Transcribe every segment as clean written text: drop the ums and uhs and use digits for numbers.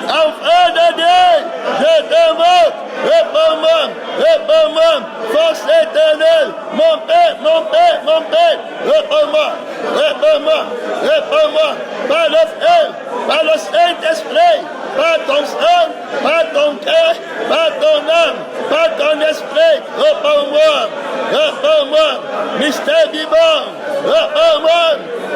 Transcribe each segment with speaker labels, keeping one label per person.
Speaker 1: enfant de Dieu, je demande, réponds-moi, force éternelle, mon Père, réponds-moi, par le feu, par le Saint-Esprit, par ton sang, par ton cœur, par ton âme, par ton esprit, réponds-moi, mystère vivant, réponds-moi,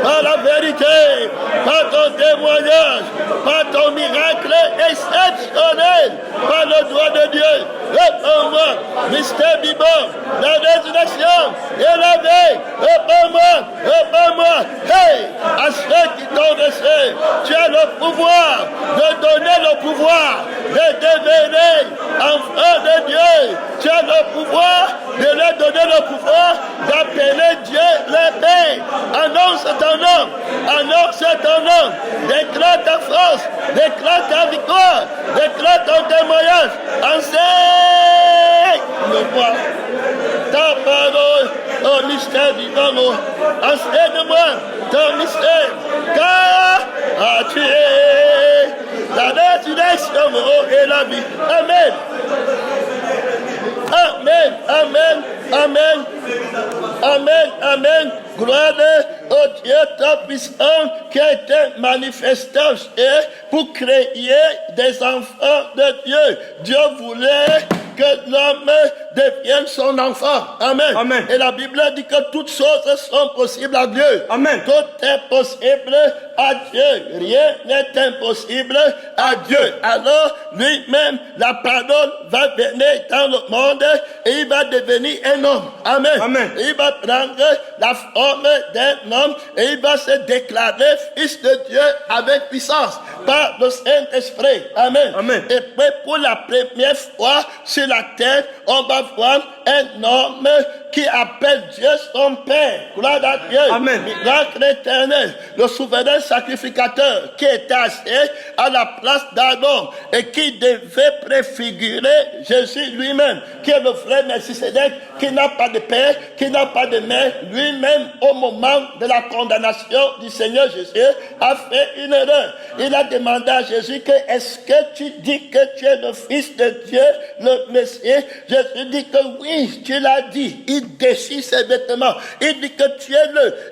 Speaker 1: par la vérité, par ton témoignage, par ton miracle exceptionnel, par le doigt de Dieu, réponds-moi, mystère vivant, la résurrection et la vie, réponds-moi, hey, à ceux qui t'ont reçu, tu as le pouvoir de donner le pouvoir de devenir enfant de Dieu, tu as le pouvoir de leur donner le pouvoir d'appeler Dieu le Père. Annonce ton nom, déclare ta force, déclare ta victoire, déclare ton témoignage, enseigne-moi ta parole au mystère vivant, enseigne-moi ton mystère, car tu es la résurrection et la vie. Amen. Amen. Gloire au Dieu Tout-Puissant qui a été manifesté pour créer des enfants de Dieu. Dieu voulait que l'homme devienne son enfant. Amen. Et la Bible dit que toutes choses sont possibles à Dieu.
Speaker 2: Amen.
Speaker 1: Tout est possible à Dieu. Rien n'est impossible à Dieu. Alors, lui-même, la parole va venir dans le monde et il va devenir un homme. Amen. Et il va prendre la forme d'un homme et il va se déclarer fils de Dieu avec puissance par le Saint-Esprit. Amen. Et puis pour la première fois sur la terre, on va voir un homme qui appelle Dieu son Père. Gloire à Dieu.
Speaker 2: Amen.
Speaker 1: Miracle éternel. Le souverain sacrificateur qui était assis à la place d'Adam et qui devait préfigurer Jésus lui-même, qui est le frère Melchisédek, qui n'a pas de père, qui n'a pas de mère, lui-même au moment de la condamnation du Seigneur Jésus a fait une erreur. Il a demandé à Jésus que est-ce que tu dis que tu es le Fils de Dieu, le Messie? Jésus dit que oui, tu l'as dit. Il déchire ses vêtements. Il dit que tu es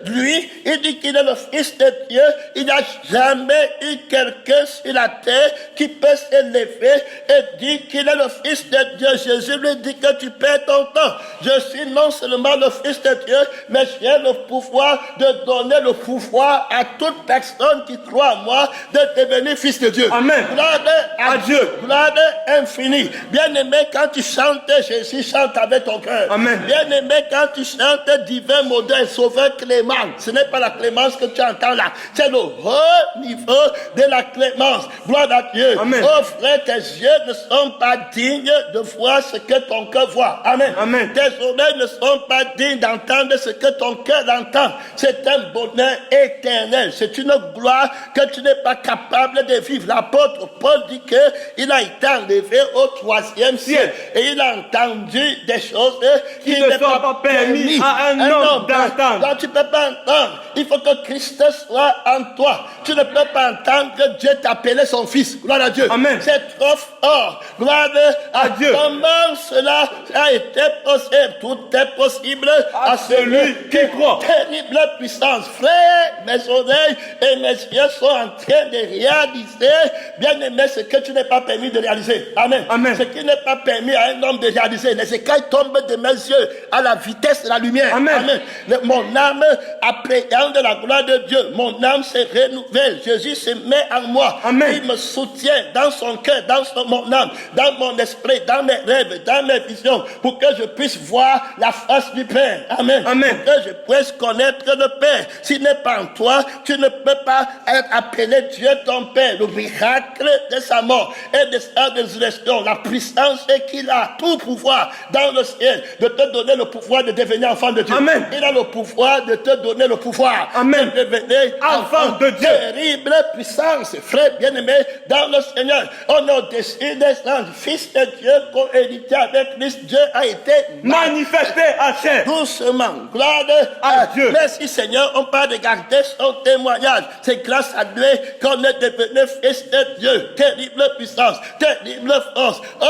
Speaker 1: lui. Il dit qu'il est le Fils de Dieu. Il n'a jamais eu quelqu'un sur la terre qui peut s'élever et dire qu'il est le Fils de Dieu. Jésus lui dit que tu perds ton temps. Je suis non seulement le Fils de Dieu, mais j'ai le pouvoir de donner le pouvoir à toute personne qui croit en moi de devenir Fils de Dieu.
Speaker 2: Amen.
Speaker 1: Gloire à Dieu. Gloire infinie. Bien-aimé, quand tu chantes, Jésus chante avec ton cœur.
Speaker 2: Amen.
Speaker 1: Bien-aimé, quand tu chantes divin modèle, sauveur clément, ce n'est pas la clémence que tu entends là, c'est le haut niveau de la clémence. Gloire à Dieu.
Speaker 2: Amen.
Speaker 1: Oh frère, tes yeux ne sont pas dignes de voir ce que ton cœur voit. Amen.
Speaker 2: Amen.
Speaker 1: Tes oreilles ne sont pas dignes d'entendre ce que ton cœur entend. C'est un bonheur éternel. C'est une gloire que tu n'es pas capable de vivre. L'apôtre Paul dit qu'il a été enlevé au 3e ciel et il a entendu des choses
Speaker 2: qui ne sont pas permis à un homme d'entendre.
Speaker 1: Donc tu ne peux pas entendre. Il faut que Christ soit en toi. Tu ne peux pas entendre que Dieu t'appelait son fils. Gloire à Dieu.
Speaker 2: Amen.
Speaker 1: C'est trop fort. Gloire à Dieu. Comment cela a été possible? Tout est possible à celui qui croit. Terrible puissance. Frère, mes oreilles et mes yeux sont en train de réaliser, bien aimé, ce que tu n'es pas permis de réaliser. Amen.
Speaker 2: Amen.
Speaker 1: Ce qui n'est pas permis à un homme de réaliser. Les écailles tombent de mes yeux à la vitesse de la lumière.
Speaker 2: Amen.
Speaker 1: Amen. Mon âme appréhende la gloire de Dieu. Mon âme se renouvelle. Jésus se met en moi.
Speaker 2: Amen.
Speaker 1: Il me soutient dans son cœur, dans mon âme, dans mon esprit, dans mes rêves, dans mes visions, pour que je puisse voir la face du Père. Amen.
Speaker 2: Amen.
Speaker 1: Pour que je puisse connaître le Père. S'il n'est pas en toi, tu ne peux pas être appelé Dieu ton Père. Le miracle de sa mort et de sa résurrection, la puissance qu'il a, tout pouvoir dans le ciel, de te donner le pouvoir de devenir enfant de Dieu.
Speaker 2: Amen.
Speaker 1: Il a le pouvoir de te donner le pouvoir
Speaker 2: Amen.
Speaker 1: de devenir
Speaker 2: enfant de Dieu.
Speaker 1: Terrible puissance, frère bien-aimé, dans le Seigneur. On est au-dessus des anges, fils de Dieu, co-héritier avec Christ. Dieu a été
Speaker 2: manifesté à chair.
Speaker 1: Doucement, gloire
Speaker 2: à Dieu.
Speaker 1: Merci Seigneur, on parle de garder son témoignage. C'est grâce à Dieu qu'on est devenu fils de Dieu. Terrible terrible puissance, terrible force. Oh,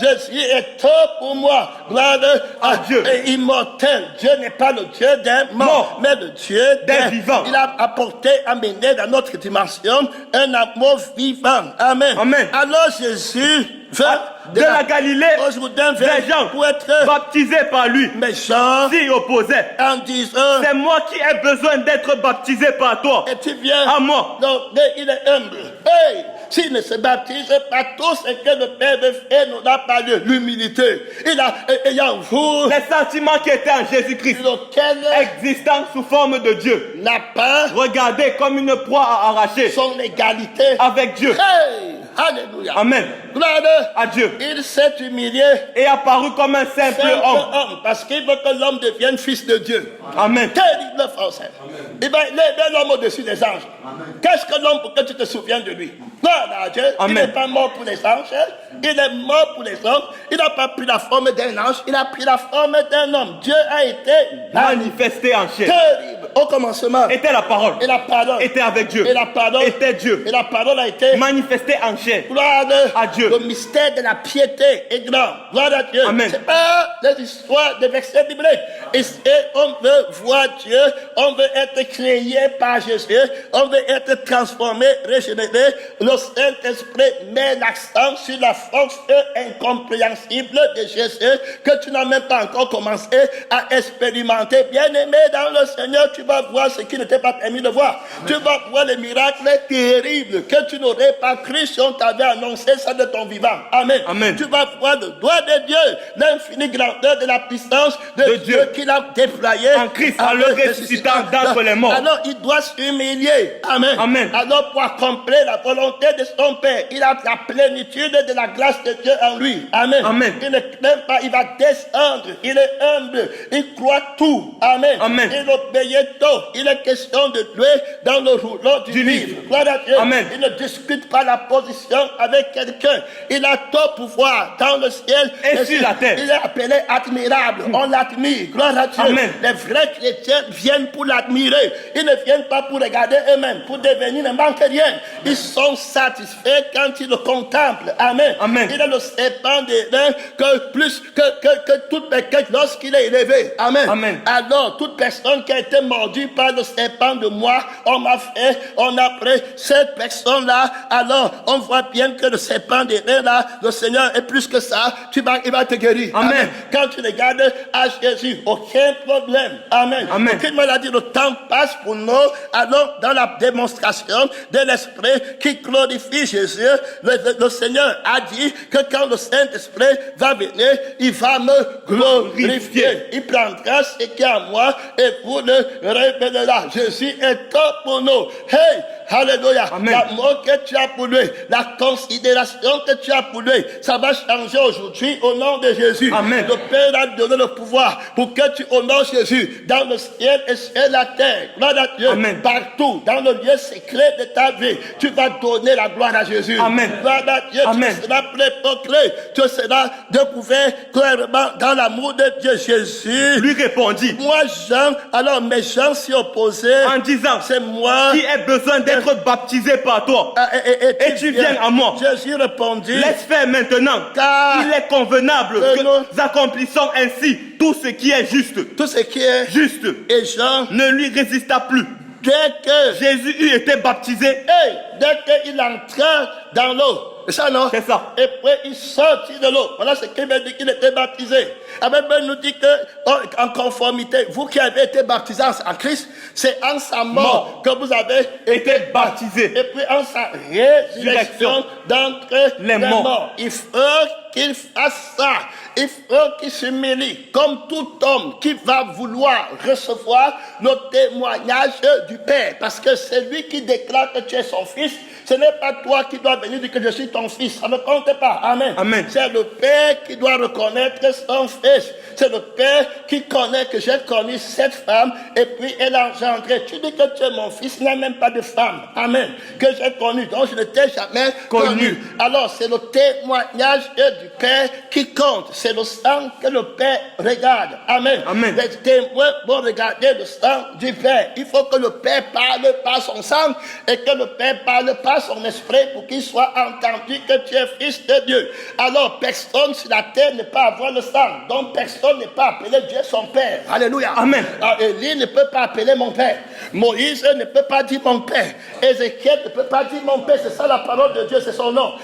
Speaker 1: Jésus est top pour moi. Gloire à
Speaker 2: Dieu.
Speaker 1: Et immortel. Dieu n'est pas le Dieu des morts, mais le Dieu
Speaker 2: des vivants.
Speaker 1: Il a apporté, amené dans notre dimension un amour vivant. Amen.
Speaker 2: Amen.
Speaker 1: Alors Jésus veut
Speaker 2: de la Galilée,
Speaker 1: des
Speaker 2: gens
Speaker 1: pour être
Speaker 2: baptisés par lui,
Speaker 1: méchants,
Speaker 2: s'y opposaient.
Speaker 1: en disant,
Speaker 2: C'est moi qui ai besoin d'être baptisé par toi.
Speaker 1: et tu viens
Speaker 2: À moi.
Speaker 1: Donc, il est humble. Hey, s'il ne se baptise pas, tout ce que le Père veut faire nous n'a pas de l'humilité. Il a, ayant vous,
Speaker 2: Les sentiments qui étaient en Jésus-Christ,
Speaker 1: lequel
Speaker 2: existant sous forme de Dieu,
Speaker 1: n'a pas
Speaker 2: regardez comme une proie à arracher
Speaker 1: son égalité
Speaker 2: avec Dieu.
Speaker 1: Hey, alléluia.
Speaker 2: Amen.
Speaker 1: Gloire
Speaker 2: À Dieu.
Speaker 1: Il s'est humilié.
Speaker 2: Et apparu comme un simple homme.
Speaker 1: Parce qu'il veut que l'homme devienne fils de Dieu.
Speaker 2: Amen.
Speaker 1: Terrible français. Eh bien, il est l'homme au-dessus des anges. Qu'est-ce que l'homme pour que tu te souviens de lui? Gloire à Dieu.
Speaker 2: Amen.
Speaker 1: Il n'est pas mort pour les anges. Il est mort pour les hommes. Il n'a pas pris la forme d'un ange. Il a pris la forme d'un homme. Dieu a été
Speaker 2: Manifesté en chair.
Speaker 1: terrible. Au commencement.
Speaker 2: Était la parole.
Speaker 1: Et la parole.
Speaker 2: Était avec Dieu.
Speaker 1: Et la parole.
Speaker 2: Était Dieu.
Speaker 1: Et la parole a été
Speaker 2: Manifesté en chair.
Speaker 1: gloire
Speaker 2: à Dieu.
Speaker 1: Le mystère de la piété est grand. Gloire à Dieu.
Speaker 2: Amen.
Speaker 1: C'est pas des histoires, des versets bibliques. Et on veut voir Dieu. On veut être créé par Jésus. On veut être transformé, régénéré. Le Saint-Esprit met l'accent sur la force incompréhensible de Jésus que tu n'as même pas encore commencé à expérimenter. Bien-aimé dans le Seigneur, tu vas voir ce qui ne t'est pas permis de voir. Tu vas voir les miracles terribles que tu n'aurais pas cru si on t'avait annoncé ça de ton vivant. Amen.
Speaker 2: Amen.
Speaker 1: Tu vas voir le doigt de Dieu, l'infinie grandeur de la puissance de Dieu qu'il a déployé
Speaker 2: En Christ, en le ressuscitant d'entre les morts.
Speaker 1: Alors il doit s'humilier. Amen.
Speaker 2: Amen.
Speaker 1: Alors pour accomplir la volonté de son Père, il a la plénitude de la grâce de Dieu en lui. Amen.
Speaker 2: Amen.
Speaker 1: Il ne craint pas, il va descendre. Il est humble. Il croit tout. Amen.
Speaker 2: Amen.
Speaker 1: Il obéit tout. Il est question de lui dans le rouleau du livre. Gloire à Dieu.
Speaker 2: Amen.
Speaker 1: Il ne discute pas la position avec quelqu'un. Il a tout pouvoir dans le ciel
Speaker 2: Et sur la terre.
Speaker 1: Il est appelé admirable. On l'admire. Gloire à Dieu.
Speaker 2: Amen.
Speaker 1: Les vrais chrétiens viennent pour l'admirer. Ils ne viennent pas pour regarder eux-mêmes, pour devenir, ne manque rien. Ils sont satisfaits quand ils le contemplent. Amen.
Speaker 2: Amen.
Speaker 1: Il est le serpent des reins que plus que toute personne lorsqu'il est élevé. Amen.
Speaker 2: Amen.
Speaker 1: Alors, toute personne qui a été mordue par le serpent de moi, on a pris cette personne-là. Alors, on voit bien que le serpent des reins là, le Seigneur est plus que ça. Il va te guérir.
Speaker 2: Amen.
Speaker 1: Quand tu regardes à Jésus, aucun problème. Amen.
Speaker 2: Amen.
Speaker 1: Aucune maladie, le temps passe pour nous. Alors, dans la démonstration de l'Esprit qui glorifie Jésus, le Seigneur a dit que quand le Saint-Esprit va venir, il va me glorifier. Il prendra ce qui est à moi et vous le révélera. Jésus est top pour nous. Hey! Alléluia.
Speaker 2: Amen.
Speaker 1: L'amour que tu as pour lui, la considération que tu as pour lui, ça va changer aujourd'hui au nom de Jésus.
Speaker 2: Amen.
Speaker 1: Le Père a donné le pouvoir pour que tu honores Jésus dans le ciel et sur la terre. Gloire à Dieu.
Speaker 2: Amen.
Speaker 1: Partout, dans le lieu secret de ta vie, tu vas donner la gloire à Jésus.
Speaker 2: Amen.
Speaker 1: Gloire à Dieu.
Speaker 2: Amen.
Speaker 1: Tu seras pré-proclé. Tu seras découvert clairement dans l'amour de Dieu. Jésus
Speaker 2: Lui répondit
Speaker 1: moi, Jean, alors mes gens s'y opposaient.
Speaker 2: en disant,
Speaker 1: C'est moi.
Speaker 2: qui ai besoin d'être baptisé par toi.
Speaker 1: Et
Speaker 2: tu viens à moi.
Speaker 1: Jésus répondit.
Speaker 2: Laisse faire maintenant,
Speaker 1: Car
Speaker 2: il est convenable
Speaker 1: que
Speaker 2: que
Speaker 1: nous
Speaker 2: nous accomplissions ainsi tout ce qui est juste.
Speaker 1: tout ce qui est
Speaker 2: Juste.
Speaker 1: et Jean,
Speaker 2: Ne lui résista plus.
Speaker 1: dès que
Speaker 2: Jésus eut été baptisé.
Speaker 1: dès qu'il entra dans l'eau. C'est ça, non?
Speaker 2: C'est ça.
Speaker 1: Et puis il sortit de l'eau. Voilà ce qu'il m'a dit qu'il était baptisé. Amen. Nous dit que, en conformité, vous qui avez été baptisés en Christ, c'est en sa mort que vous avez été baptisés. Et puis en sa résurrection d'entre les morts. Il faut qu'il fasse ça. Il faut qu'il s'humilie comme tout homme qui va vouloir recevoir le témoignage du Père. Parce que c'est lui qui déclare que tu es son fils. Ce n'est pas toi qui dois venir dire que je suis ton fils. Ça ne compte pas. Amen.
Speaker 2: Amen.
Speaker 1: C'est le Père qui doit reconnaître son fils. C'est le Père qui connaît que j'ai connu cette femme et puis elle a engendré. Tu dis que tu es mon fils, il n'y a même pas de femme. Amen. Que j'ai connu. Donc je ne t'ai jamais connu. Alors c'est le témoignage du Père qui compte. C'est le sang que le Père regarde. Amen.
Speaker 2: Amen.
Speaker 1: Les témoins vont regarder le sang du Père. Il faut que le Père parle par son sang et que le Père parle par par son esprit pour qu'il soit entendu que tu es fils de Dieu. Alors personne sur la terre ne peut avoir le sang. Donc personne ne peut appeler Dieu son Père. Alléluia.
Speaker 2: Amen.
Speaker 1: Élie ne peut pas appeler mon Père. Moïse ne peut pas dire mon Père. Ézéchiel ne peut pas dire mon Père. C'est ça la parole de Dieu, c'est son nom.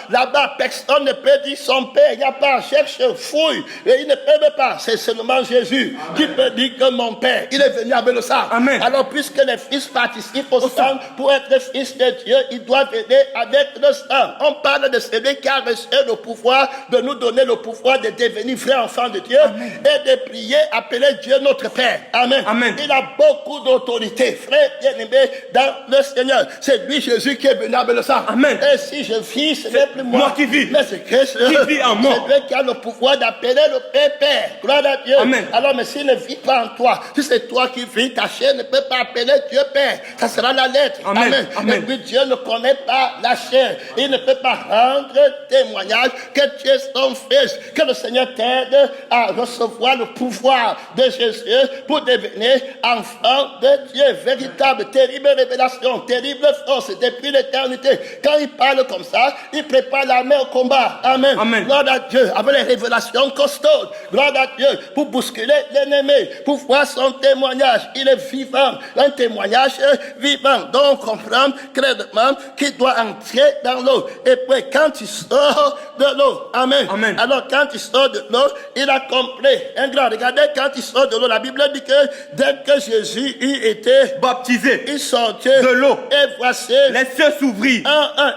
Speaker 1: Là-bas, personne ne peut dire son Père. Il n'y a pas, cherche, fouille. Et il ne peut pas. C'est seulement Jésus qui peut dire que mon Père, il est venu avec le sang.
Speaker 2: Amen.
Speaker 1: Alors, puisque les fils participent au sang, pour être fils de Dieu, il doit venir avec le sang. On parle de celui qui a reçu le pouvoir de nous donner le pouvoir de devenir vrai enfant de Dieu. Amen. Et de prier, appeler Dieu notre Père. Amen.
Speaker 2: Amen.
Speaker 1: Il a beaucoup d'autorité, frère bien-aimé, dans le Seigneur. C'est lui, Jésus, qui est venu avec le sang.
Speaker 2: Amen.
Speaker 1: Et si je vis, ce n'est plus moi
Speaker 2: qui vis.
Speaker 1: Mais c'est Christ
Speaker 2: qui vit en moi.
Speaker 1: C'est lui qui a le pouvoir d'appeler le Père, Père. Gloire à Dieu.
Speaker 2: Amen.
Speaker 1: Alors, mais s'il ne vit pas en toi, si c'est toi qui vis, ta chair ne peut pas appeler Dieu Père. Ça sera la lettre.
Speaker 2: Amen.
Speaker 1: Amen.
Speaker 2: Amen.
Speaker 1: Et puis Dieu ne connaît pas la chair. Il ne peut pas rendre témoignage que tu es son fils. Que le Seigneur t'aide à recevoir le pouvoir de Jésus pour devenir enfant de Dieu. Véritable, terrible révélation, terrible force depuis l'éternité. Quand il parle comme ça, il prépare l'armée au combat. Amen.
Speaker 2: Amen.
Speaker 1: Gloire à Dieu. Avec les révélations costaudes. Gloire à Dieu. Pour bousculer l'ennemi. Pour voir son témoignage. Il est vivant. Un témoignage vivant. Donc on comprend clairement qu'il doit entrer dans l'eau. Et puis quand il sort de l'eau. Amen.
Speaker 2: Amen.
Speaker 1: Alors quand il sort de l'eau, il a compris. Un grand, regardez quand il sort de l'eau. La Bible dit que dès que Jésus eut été
Speaker 2: baptisé,
Speaker 1: il sortait
Speaker 2: de l'eau.
Speaker 1: Et voici
Speaker 2: les cieux s'ouvrirent.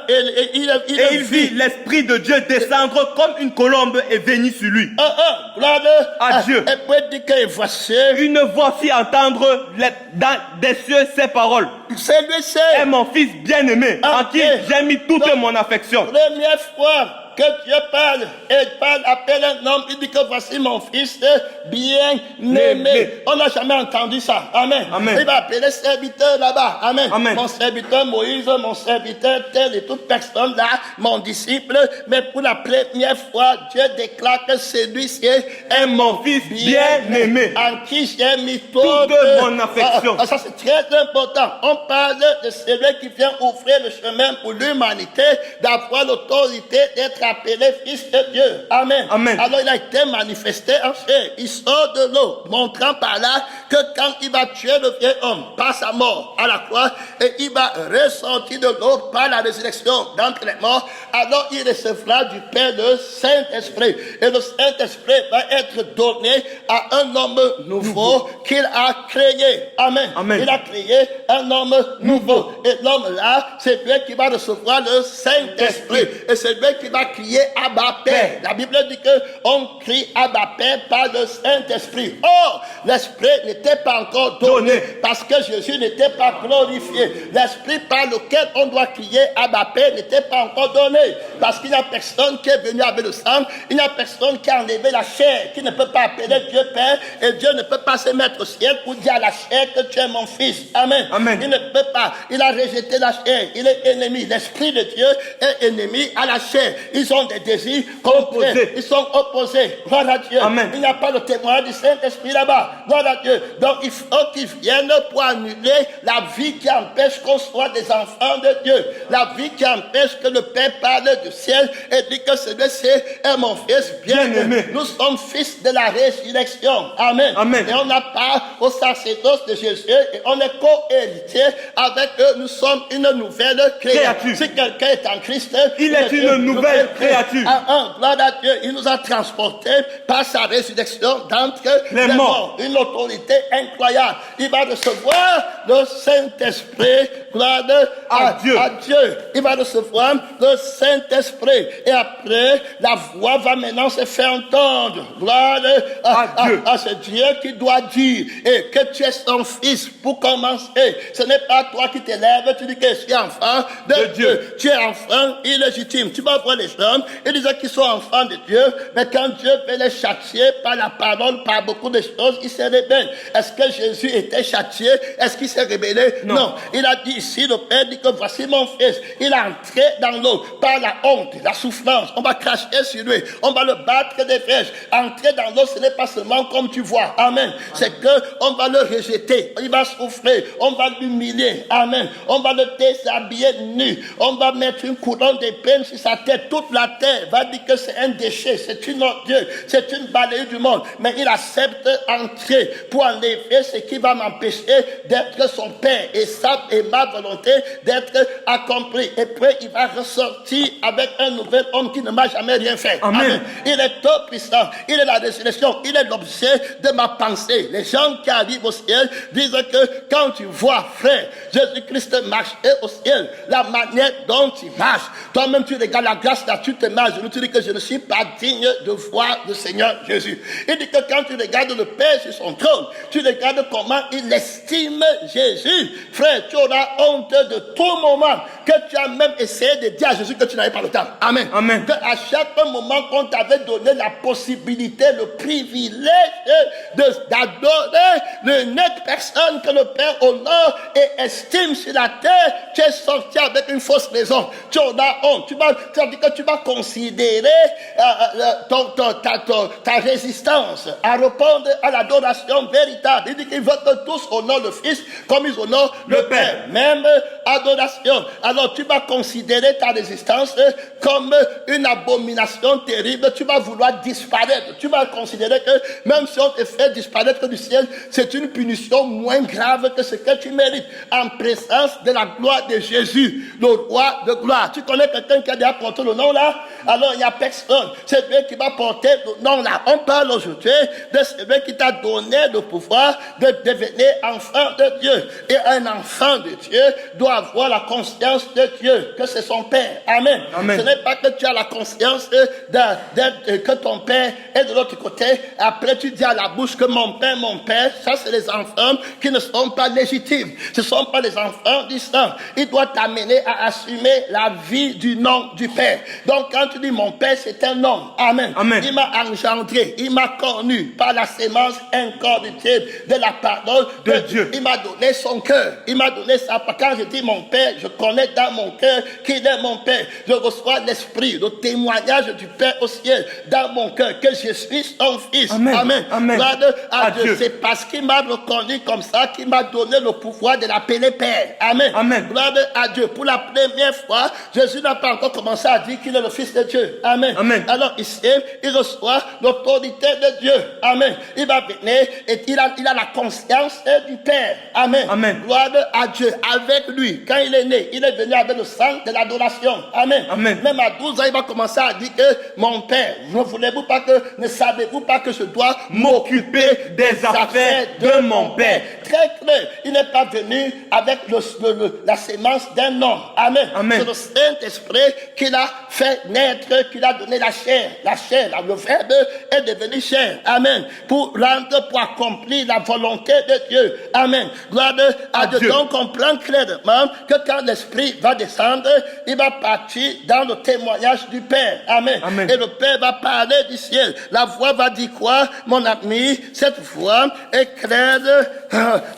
Speaker 1: Et
Speaker 2: il vit l'Esprit de Dieu descendre comme une colombe et venir sur lui.
Speaker 1: Gloire
Speaker 2: à Dieu.
Speaker 1: Et puis dit que voici
Speaker 2: une voix fit entendre des cieux ces paroles.
Speaker 1: Celui-ci
Speaker 2: est mon fils bien-aimé, en qui j'ai mis toute mon affection.
Speaker 1: Première fois que Dieu parle, et parle, appelle un homme, il dit que voici mon fils bien-aimé. On n'a jamais entendu ça. Amen.
Speaker 2: Amen.
Speaker 1: Il va appeler serviteur là-bas. Amen.
Speaker 2: Amen.
Speaker 1: Mon serviteur Moïse, mon serviteur tel et toute personne là, mon disciple. Mais pour la première fois, Dieu déclare que celui-ci est mon fils bien-aimé, en qui j'ai mis toute
Speaker 2: mon affection.
Speaker 1: Ça c'est très important. On parle de celui qui vient ouvrir le chemin pour l'humanité, d'avoir l'autorité d'être appelé fils de Dieu. Amen.
Speaker 2: Amen.
Speaker 1: Alors il a été manifesté en chair. Il sort de l'eau, montrant par là que quand il va tuer le vieil homme par sa mort à la croix, et il va ressortir de l'eau par la résurrection d'entre les morts, alors il recevra du Père le Saint-Esprit. Et le Saint-Esprit va être donné à un homme nouveau qu'il a créé. Amen.
Speaker 2: Amen.
Speaker 1: Il a créé un homme nouveau. Et l'homme là, c'est lui qui va recevoir le Saint-Esprit. Et c'est lui qui va crier Abba Père. La Bible dit qu'on crie Abba Père par le Saint-Esprit. Or, l'Esprit n'était pas encore donné parce que Jésus n'était pas glorifié. L'Esprit par lequel on doit crier Abba Père n'était pas encore donné parce qu'il n'y a personne qui est venu avec le sang. Il n'y a personne qui a enlevé la chair, qui ne peut pas appeler Dieu Père, et Dieu ne peut pas se mettre au ciel pour dire à la chair que tu es mon fils. Amen.
Speaker 2: Amen.
Speaker 1: Il ne peut pas. Il a rejeté la chair. Il est ennemi. L'Esprit de Dieu est ennemi à la chair. Ils ont des désirs opposés. Ils sont opposés. Gloire à Dieu.
Speaker 2: Amen.
Speaker 1: Il n'y a pas le témoignage du Saint-Esprit là-bas. Gloire à Dieu. Donc il faut qu'ils viennent pour annuler la vie qui empêche qu'on soit des enfants de Dieu. La vie qui empêche que le Père parle du ciel et dit que celui-ci est mon fils bien-aimé. Nous sommes fils de la résurrection. Amen.
Speaker 2: Amen.
Speaker 1: Et on n'a pas au sacerdoce de Jésus et on est co-héritier avec eux. Nous sommes une nouvelle créature. Si quelqu'un est en Christ,
Speaker 2: il est une nouvelle créature.
Speaker 1: Gloire à Dieu. Il nous a transportés par sa résurrection d'entre les morts. Une autorité incroyable. Il va recevoir le Saint-Esprit. Gloire à Dieu. Il va recevoir le Saint-Esprit. Et après, la voix va maintenant se faire entendre. Gloire à Dieu. C'est Dieu qui doit dire et que tu es son fils pour commencer. Ce n'est pas toi qui t'élèves, tu dis que je suis enfant de Dieu. Tu es enfant illégitime. Tu vas voir les gens hommes, ils disaient qu'ils sont enfants de Dieu, mais quand Dieu veut les châtier par la parole, par beaucoup de choses, ils se rebellent. Est-ce que Jésus était châtié? Est-ce qu'il s'est rebellé? Non. Il a dit ici, le Père dit que voici mon fils. Il est entré dans l'eau par la honte, la souffrance. On va cracher sur lui. On va le battre des flèches. Entrer dans l'eau, ce n'est pas seulement comme tu vois. Amen. C'est que on va le rejeter. Il va souffrir. On va l'humilier. Amen. On va le déshabiller nu. On va mettre une couronne d'épines sur sa tête. Toute la terre va dire que c'est un déchet. C'est une ordure. C'est une balayée du monde. Mais il accepte entrer pour enlever ce qui va m'empêcher d'être son père. Et ça est ma volonté d'être accompli. Et puis il va ressortir avec un nouvel homme qui ne m'a jamais rien fait.
Speaker 2: Amen.
Speaker 1: Amen. Il est tout puissant. Il est la résurrection. Il est l'objet de ma pensée. Les gens qui arrivent au ciel disent que quand tu vois, frère, Jésus-Christ marcher au ciel, la manière dont il marche, toi-même tu regardes la grâce là, tu te mets à genoux, tu dis que je ne suis pas digne de voir le Seigneur Jésus. Il dit que quand tu regardes le Père sur son trône, tu regardes comment il estime Jésus. Frère, tu auras honte de tout moment que tu as même essayé de dire à Jésus que tu n'avais pas le temps. Amen.
Speaker 2: Amen.
Speaker 1: Que à chaque moment qu'on t'avait donné la possibilité, le privilège d'adorer l'unique personne que le Père honore et estime sur la terre, tu es sorti avec une fausse raison. Tu auras honte. Tu as dit que tu vas considérer ta résistance à répondre à l'adoration véritable. Il dit qu'il veut que tous honorent le Fils comme ils honorent le Père. Même adoration. Alors tu vas considérer ta résistance comme une abomination terrible. Tu vas vouloir disparaître. Tu vas considérer que même si on te fait disparaître du ciel, c'est une punition moins grave que ce que tu mérites. En présence de la gloire de Jésus, le roi de gloire. Tu connais quelqu'un qui a déjà porté le nom là? Alors il n'y a personne. C'est lui qui va porter le nom là. On parle aujourd'hui de celui qui t'a donné le pouvoir de devenir enfant de Dieu. Et un enfant de Dieu doit avoir la conscience de Dieu, que c'est son Père. Amen.
Speaker 2: Amen.
Speaker 1: Ce n'est pas que tu as la conscience que ton Père est de l'autre côté. Après tu dis à la bouche que mon Père, ça c'est les enfants qui ne sont pas légitimes. Ce ne sont pas les enfants du sang. Il doit t'amener à assumer la vie du nom du Père. Donc quand tu dis mon Père, c'est un homme. Amen.
Speaker 2: Amen.
Speaker 1: Il m'a engendré, il m'a connu par la sémence incorruptible de la parole de Dieu. Il m'a donné son cœur. Il m'a donné ça. Quand je dis mon Père, je connais dans mon cœur qu'il est mon Père. Je reçois l'esprit, le témoignage du Père au ciel dans mon cœur que je suis son fils.
Speaker 2: Amen.
Speaker 1: Amen.
Speaker 2: Amen.
Speaker 1: Gloire à Dieu. C'est parce qu'il m'a reconnu comme ça qu'il m'a donné le pouvoir de l'appeler Père. Amen.
Speaker 2: Amen.
Speaker 1: Gloire à Dieu. Pour la première fois, Jésus n'a pas encore commencé à dire qu'il est le Fils de Dieu. Amen.
Speaker 2: Amen.
Speaker 1: Alors ici, il reçoit l'autorité de Dieu. Amen. Il va venir et il a la conscience du Père. Amen.
Speaker 2: Amen.
Speaker 1: Gloire à Dieu. Avec lui, quand il est né, il est venu avec le sang de l'adoration. Amen.
Speaker 2: Amen.
Speaker 1: Même à 12 ans, il va commencer à dire que mon Père, ne savez-vous pas que je dois
Speaker 2: M'occuper des affaires de mon Père.
Speaker 1: Très clair. Il n'est pas venu avec la sémence d'un homme. Amen.
Speaker 2: Amen.
Speaker 1: C'est le Saint-Esprit qui l'a fait naître, qui l'a donné la chair. La chair, le Verbe est devenu chair. Amen. Pour accomplir la volonté de Dieu. Amen. Gloire à Dieu. Donc on comprend clairement que quand l'Esprit va descendre, il va partir dans le témoignage du Père. Amen.
Speaker 2: Amen.
Speaker 1: Et le Père va parler du ciel. La voix va dire quoi, mon ami? Cette voix est claire,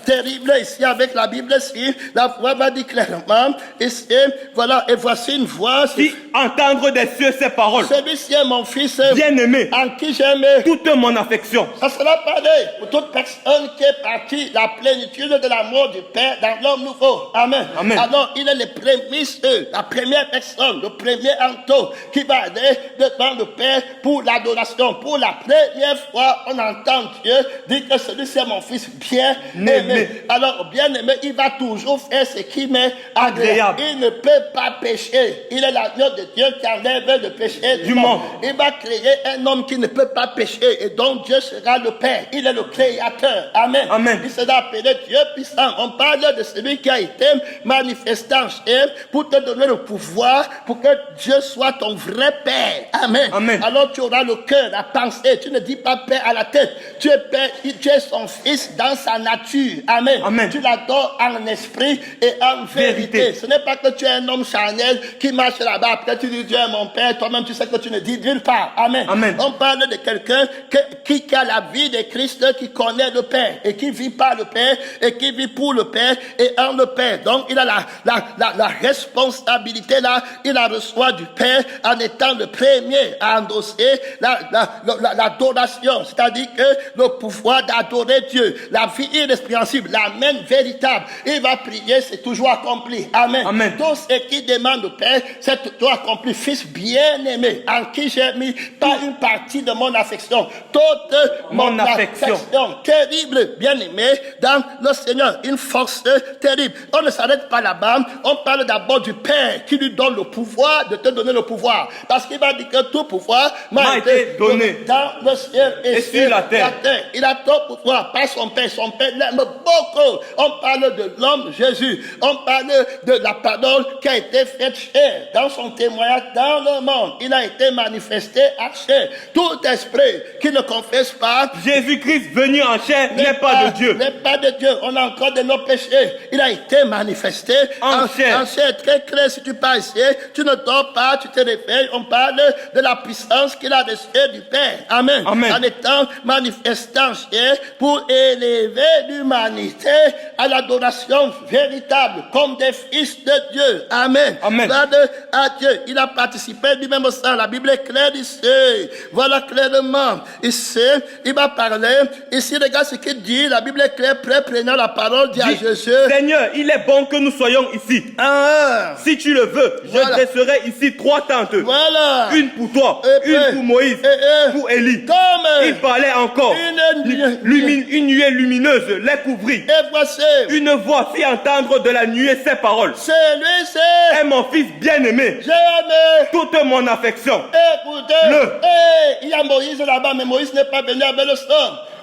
Speaker 1: terrible ici avec la Bible ici. La voix va dire clairement ici, voilà, et voici une voix.
Speaker 2: Si entendre des cieux ces paroles,
Speaker 1: Celui-ci est mon fils
Speaker 2: bien-aimé,
Speaker 1: en qui j'aime
Speaker 2: toute mon affection.
Speaker 1: Ça sera pareil pour toute personne qui est partie la plénitude de l'amour du Père dans l'homme nouveau. Amen.
Speaker 2: Amen.
Speaker 1: Alors, il est le prémisse, la première personne, le premier anto qui va aller devant le Père pour l'adoration. Pour la première fois, on entend Dieu dire que celui-ci est mon fils bien-aimé. Alors, bien-aimé, il va toujours faire ce qui m'est agréable. Il ne peut pas pécher. Il est l'agneau de Dieu qui enlève le péché du monde. Il va créer un homme qui ne peut pas pécher et donc Dieu sera le Père. Il est le créateur. Amen.
Speaker 2: Amen.
Speaker 1: Il sera appelé Dieu puissant. On parle de celui qui a été manifesté en chair pour te donner le pouvoir pour que Dieu soit ton vrai Père. Amen.
Speaker 2: Amen.
Speaker 1: Alors tu auras le cœur, la pensée. Tu ne dis pas Père à la tête. Tu es Père, tu es son fils dans sa nature. Amen.
Speaker 2: Amen.
Speaker 1: Tu l'adores en esprit et en vérité. Ce n'est pas que tu es un homme charnel qui marche là-bas. Après tu dis Dieu Dieu est mon Père, toi-même tu sais que tu ne dis nulle part. Amen.
Speaker 2: Amen.
Speaker 1: On parle de quelqu'un qui a la vie de Christ, qui connaît le Père et qui vit par le Père et qui vit pour le Père et en le Père. Donc il a la responsabilité là, il la reçoit du Père en étant le premier à endosser l'adoration, c'est-à-dire que le pouvoir d'adorer Dieu, la vie irrépréhensible, la main véritable. Il va prier, c'est toujours accompli. Amen.
Speaker 2: Amen.
Speaker 1: Tout ce qui demande au Père, c'est toujours accompli. Fils bien-aimé, en qui j'ai mis pas une partie de mon affection, toute mon affection terrible, bien-aimé, dans le Seigneur, une force terrible. On ne s'arrête pas là-bas, on parle d'abord du Père qui lui donne le pouvoir de te donner le pouvoir. Parce qu'il va dire que tout pouvoir m'a été donné dans le ciel et sur la terre. Il a tout pouvoir, pas son Père. Son Père l'aime beaucoup. On parle de l'homme Jésus. On parle de la parole qui a été faite chair. Dans son témoignage dans le monde, il a été manifesté à chair. Tout esprit qui ne confesse pas
Speaker 2: Jésus-Christ venu en chair n'est pas de Dieu.
Speaker 1: N'est pas de Dieu. On a encore de nos péchés. Il a été manifesté en chair. En chair, très clair. Si tu parles ici, tu ne dors pas, tu te réveilles. On parle de la puissance qu'il a reçue du Père. Amen.
Speaker 2: Amen.
Speaker 1: En étant manifesté en chair pour élever l'humanité à l'adoration véritable comme des fils de Dieu. Amen.
Speaker 2: Amen.
Speaker 1: Gloire à Dieu. Il a participé lui-même au sang. La Bible est claire ici. Voilà clairement. Ici, il va parler. Ici, regarde ce qu'il dit. La Bible est claire. Prenant la parole, dit à Jésus.
Speaker 2: Seigneur, il est bon que nous soyons ici. Si tu le veux, je dresserai ici 3 tentes.
Speaker 1: Voilà.
Speaker 2: Une pour toi, une pour Moïse, pour Élie. Il parlait encore. Une nuée lumineuse les couvrit.
Speaker 1: Et voici.
Speaker 2: Une voix fit entendre de la nuée ces paroles.
Speaker 1: Celui-ci
Speaker 2: est mon fils bien-aimé.
Speaker 1: J'ai aimé
Speaker 2: toute mon affection.
Speaker 1: Écoutez. Il y a Moïse là-bas, mais Moïse n'est pas venu avec le sang.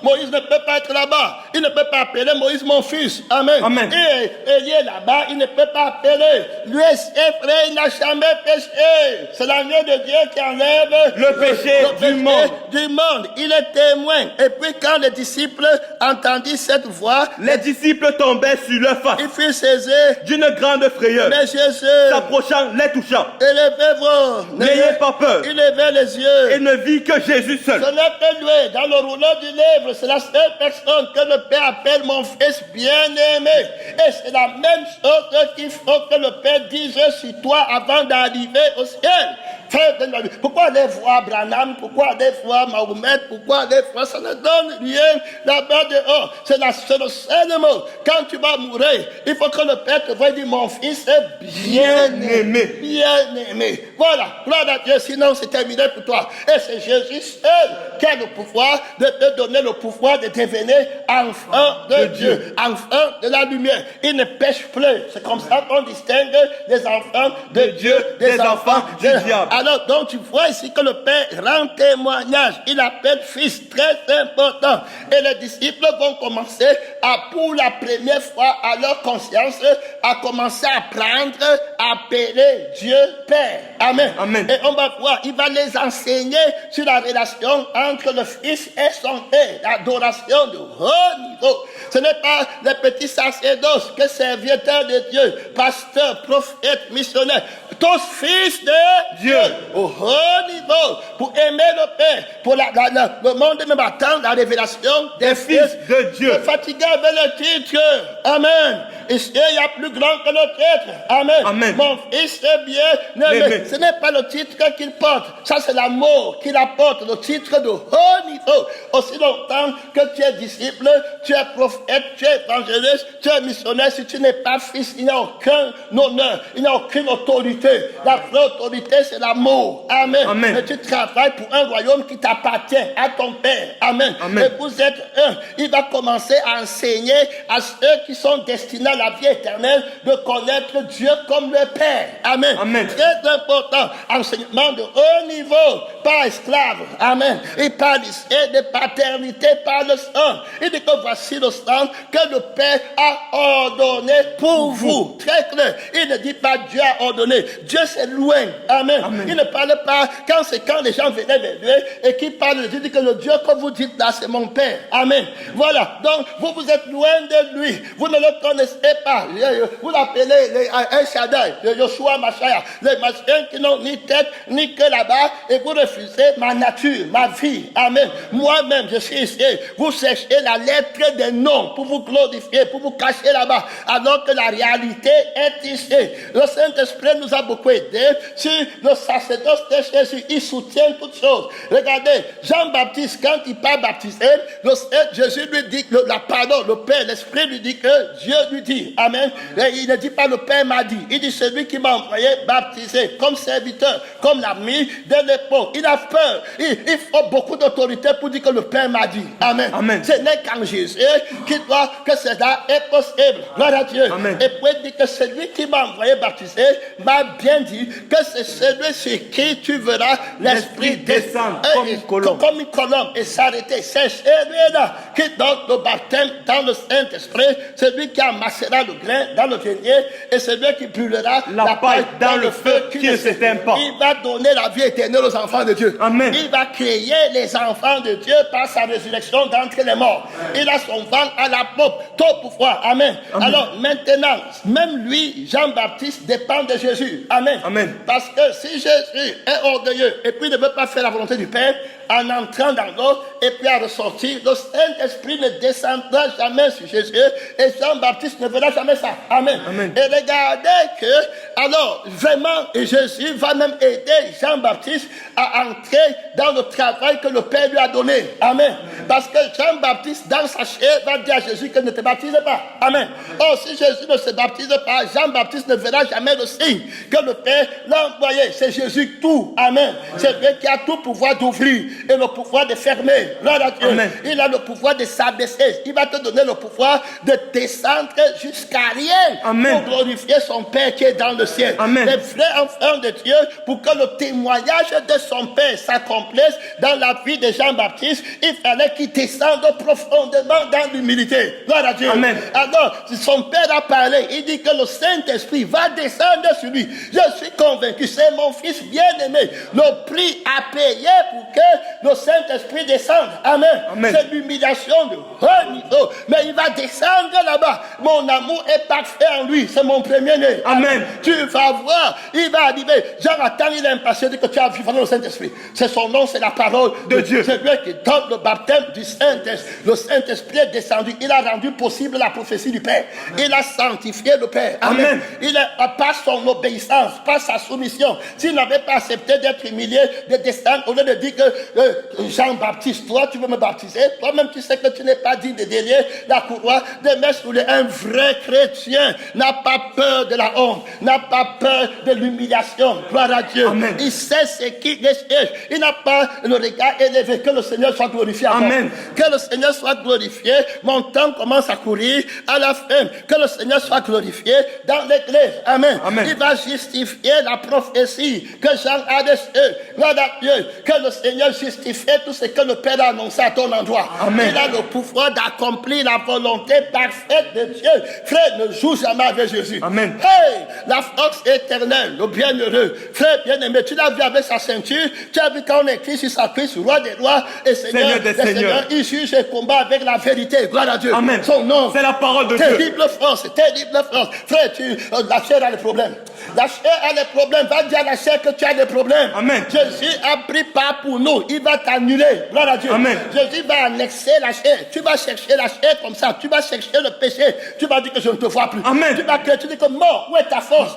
Speaker 1: Moïse ne peut pas être là-bas. Il ne peut pas appeler Moïse mon fils. Amen.
Speaker 2: Amen.
Speaker 1: Et Élie est là-bas, il ne peut pas appeler. Lui est frère, il n'a jamais péché. C'est l'agneau de Dieu qui enlève
Speaker 2: le péché du
Speaker 1: monde. Il est témoin. Et puis quand les disciples entendirent cette voix,
Speaker 2: les disciples tombaient sur leur face.
Speaker 1: Ils furent saisis
Speaker 2: d'une grande frayeur.
Speaker 1: Mais Jésus,
Speaker 2: s'approchant, les toucha.
Speaker 1: Élevez-vous.
Speaker 2: N'ayez pas peur.
Speaker 1: Il levait les yeux.
Speaker 2: Et ne vit que Jésus seul.
Speaker 1: Ce n'est que lui, dans le rouleau du livre. C'est la seule personne que le Père appelle mon fils bien-aimé. Et c'est la même chose qu'il faut que le Père dise sur toi avant d'arriver au ciel. Pourquoi aller voir Branham? Pourquoi aller voir Mahomet? Pourquoi aller voir? Ça ne donne rien là-bas dehors. C'est le seul mot. Quand tu vas mourir, il faut que le Père te voie dire mon fils est bien-aimé. Bien-aimé. Voilà. Gloire à Dieu. Sinon, c'est terminé pour toi. Et c'est Jésus seul qui a le pouvoir de te donner le pouvoir de devenir enfant de Dieu, enfant de la lumière. Il ne pêche plus. C'est comme ça qu'on distingue les enfants de Dieu des enfants
Speaker 2: du diable.
Speaker 1: Alors, donc, tu vois ici que le Père rend témoignage. Il appelle fils, très important. Et les disciples vont commencer pour la première fois à leur conscience, à commencer à apprendre à appeler Dieu Père. Amen.
Speaker 2: Amen.
Speaker 1: Et on va voir, il va les enseigner sur la relation entre le Fils et son Père. L'adoration de haut niveau. Ce n'est pas les petits sacerdotes que serviteurs de Dieu, pasteurs, prophètes, missionnaires. Tous fils de Dieu au haut niveau pour aimer le Père, pour le monde même attendre la révélation des fils
Speaker 2: de Dieu.
Speaker 1: Fatigué avec le titre. Amen. Ici, il y a plus grand que le titre. Amen.
Speaker 2: Amen.
Speaker 1: Mon fils est bien aimé. Ce n'est pas le titre qu'il porte. Ça, c'est l'amour qu'il apporte. Le titre de haut niveau. Aussi longtemps que tu es disciple, tu es prophète, tu es évangéliste, tu es missionnaire. Si tu n'es pas fils, il n'y a aucun honneur. Il n'y a aucune autorité. La vraie autorité, c'est l'amour. Amen.
Speaker 2: Amen.
Speaker 1: Et tu travailles pour un royaume qui t'appartient à ton Père. Amen.
Speaker 2: Amen.
Speaker 1: Et vous êtes un. Il va commencer à enseigner à ceux qui sont destinés à la vie éternelle de connaître Dieu comme le Père. Amen.
Speaker 2: Amen.
Speaker 1: Très important. Enseignement de haut niveau. Pas esclave. Amen. Il parle ici de paternité par le sang. Il dit que voici le sang que le Père a ordonné pour vous. Très clair. Il ne dit pas Dieu a ordonné. Dieu c'est loin. Amen.
Speaker 2: Amen.
Speaker 1: Il ne parle pas quand c'est quand les gens venaient vers lui et qui parlent de Dieu, dit que le Dieu que vous dites là, c'est mon Père. Amen. Voilà. Donc, vous êtes loin de lui. Vous ne le connaissez pas. Vous l'appelez El Shaddai, Yoshua Machaya, les machins qui n'ont ni tête, ni queue là-bas, et vous refusez ma nature, ma vie. Amen. Moi-même, je suis ici. Vous cherchez la lettre des noms pour vous glorifier, pour vous cacher là-bas, alors que la réalité est ici. Le Saint-Esprit nous a beaucoup aidés. Si le sacerdoce de Jésus, il soutient toutes choses. Regardez, Jean-Baptiste, quand il part baptiser, Jésus lui dit que la parole, le Père, l'Esprit lui dit que Dieu lui dit. Amen. Et il ne dit pas le Père m'a dit. Il dit celui qui m'a envoyé baptiser comme serviteur, comme l'ami de l'époque. Il a peur. Il faut beaucoup d'autorité pour dire que le Père m'a dit. Amen. Amen. Ce n'est qu'en Jésus qui doit que cela est possible. Gloire à Dieu. Amen. Et puis il dit que celui qui m'a envoyé baptiser m'a bien dit que c'est celui sur qui tu verras l'Esprit descendre comme une colombe et s'arrêter. C'est celui-là qui donne le baptême dans le Saint-Esprit, celui qui amassera le grain dans le grenier et celui qui brûlera la paille dans le feu qui ne s'éteint pas. Il va donner la vie éternelle aux enfants de Dieu. Amen. Il va créer les enfants de Dieu par sa résurrection d'entre les morts. Il a son ventre à la pompe, tout pouvoir. Amen. Amen. Alors maintenant, même lui, Jean-Baptiste, dépend de Jésus. Amen. Amen. Parce que si Jésus est orgueilleux et puis ne veut pas faire la volonté du Père, en entrant dans l'eau et puis à ressortir, le Saint-Esprit ne descendra jamais sur Jésus et Jean-Baptiste ne verra jamais ça. Amen. Amen. Et regardez que, alors, vraiment, Jésus va même aider Jean-Baptiste à entrer dans le travail que le Père lui a donné. Amen. Parce que Jean-Baptiste, dans sa chair, va dire à Jésus qu'il ne te baptise pas. Amen. Or, si Jésus ne se baptise pas, Jean-Baptiste ne verra jamais le signe que le Père l'a envoyé. C'est Jésus tout. Amen. C'est lui qui a tout pouvoir d'ouvrir et le pouvoir de fermer. Amen. Il a le pouvoir de s'abaisser. Il va te donner le pouvoir de descendre jusqu'à rien. Amen. Pour glorifier son Père qui est dans le ciel. Amen. Les vrais enfants de Dieu, pour que le témoignage de son Père s'accomplisse dans la vie de Jean-Baptiste, il fallait qu'il descende profondément dans l'humilité. Gloire à Dieu. Amen. Alors, son Père a parlé. Il dit que le Saint-Esprit va descendre sur lui. Je suis convaincu, c'est mon fils bien-aimé. Le prix à payer pour que le Saint-Esprit descende. Amen. Amen. C'est l'humiliation de haut niveau. Mais il va descendre là-bas. Mon amour est parfait en lui. C'est mon premier-né. Amen. Tu vas voir. Il va arriver. Jonathan, il est impatient que tu as vu le Saint-Esprit. C'est son nom, c'est la parole de Dieu. C'est lui qui donne le baptême du Saint-Esprit. Le Saint-Esprit est descendu. Il a rendu possible la prophétie du Père. Il a sanctifié le Père. Amen. Amen. Il a, par son obéissance, par sa soumission, s'il n'avait pas accepté d'être humilié, de descendre, au lieu de dire que Jean-Baptiste, toi tu veux me baptiser, toi-même tu sais que tu n'es pas digne de délier la couronne de mettre sous les. Un vrai chrétien n'a pas peur de la honte, n'a pas peur de l'humiliation. Gloire à Dieu. Amen. Il sait ce qui recherche. Il n'a pas le regard élevé. Que le Seigneur soit glorifié. Amen. Que le Seigneur soit glorifié. Mon temps commence à courir à la fin. Que le Seigneur soit glorifié dans l'église. Amen. Amen. Il va justifier la prophétie que Jean a reçue. Gloire à Dieu. Que le Seigneur justifie tout ce que le Père a annoncé à ton endroit. Amen. Il a le pouvoir d'accomplir la volonté parfaite de Dieu. Frère, ne joue jamais avec Jésus. Amen. Hey, la force éternelle, le bienheureux. Frère bien-aimé, tu l'as vu avec sa ceinture. Tu as vu quand on écrit sur sa cuisse, roi des rois et Seigneur des seigneurs. Il juge et combat avec la vérité. Gloire à Dieu. Amen. Son nom. C'est la parole de Dieu. Terrible force, terrible force. Frère, la chair a des problèmes. La chair a des problèmes. Va dire à la chair que tu as des problèmes. Amen. Jésus a pris part pour nous. Il va t'annuler. Gloire à Dieu. Amen. Jésus va annexer la chair. Tu vas chercher la chair comme ça. Tu vas chercher le péché. Tu vas dire que je ne te vois plus. Amen. Tu vas crier. Tu dis que mort, où est ta force?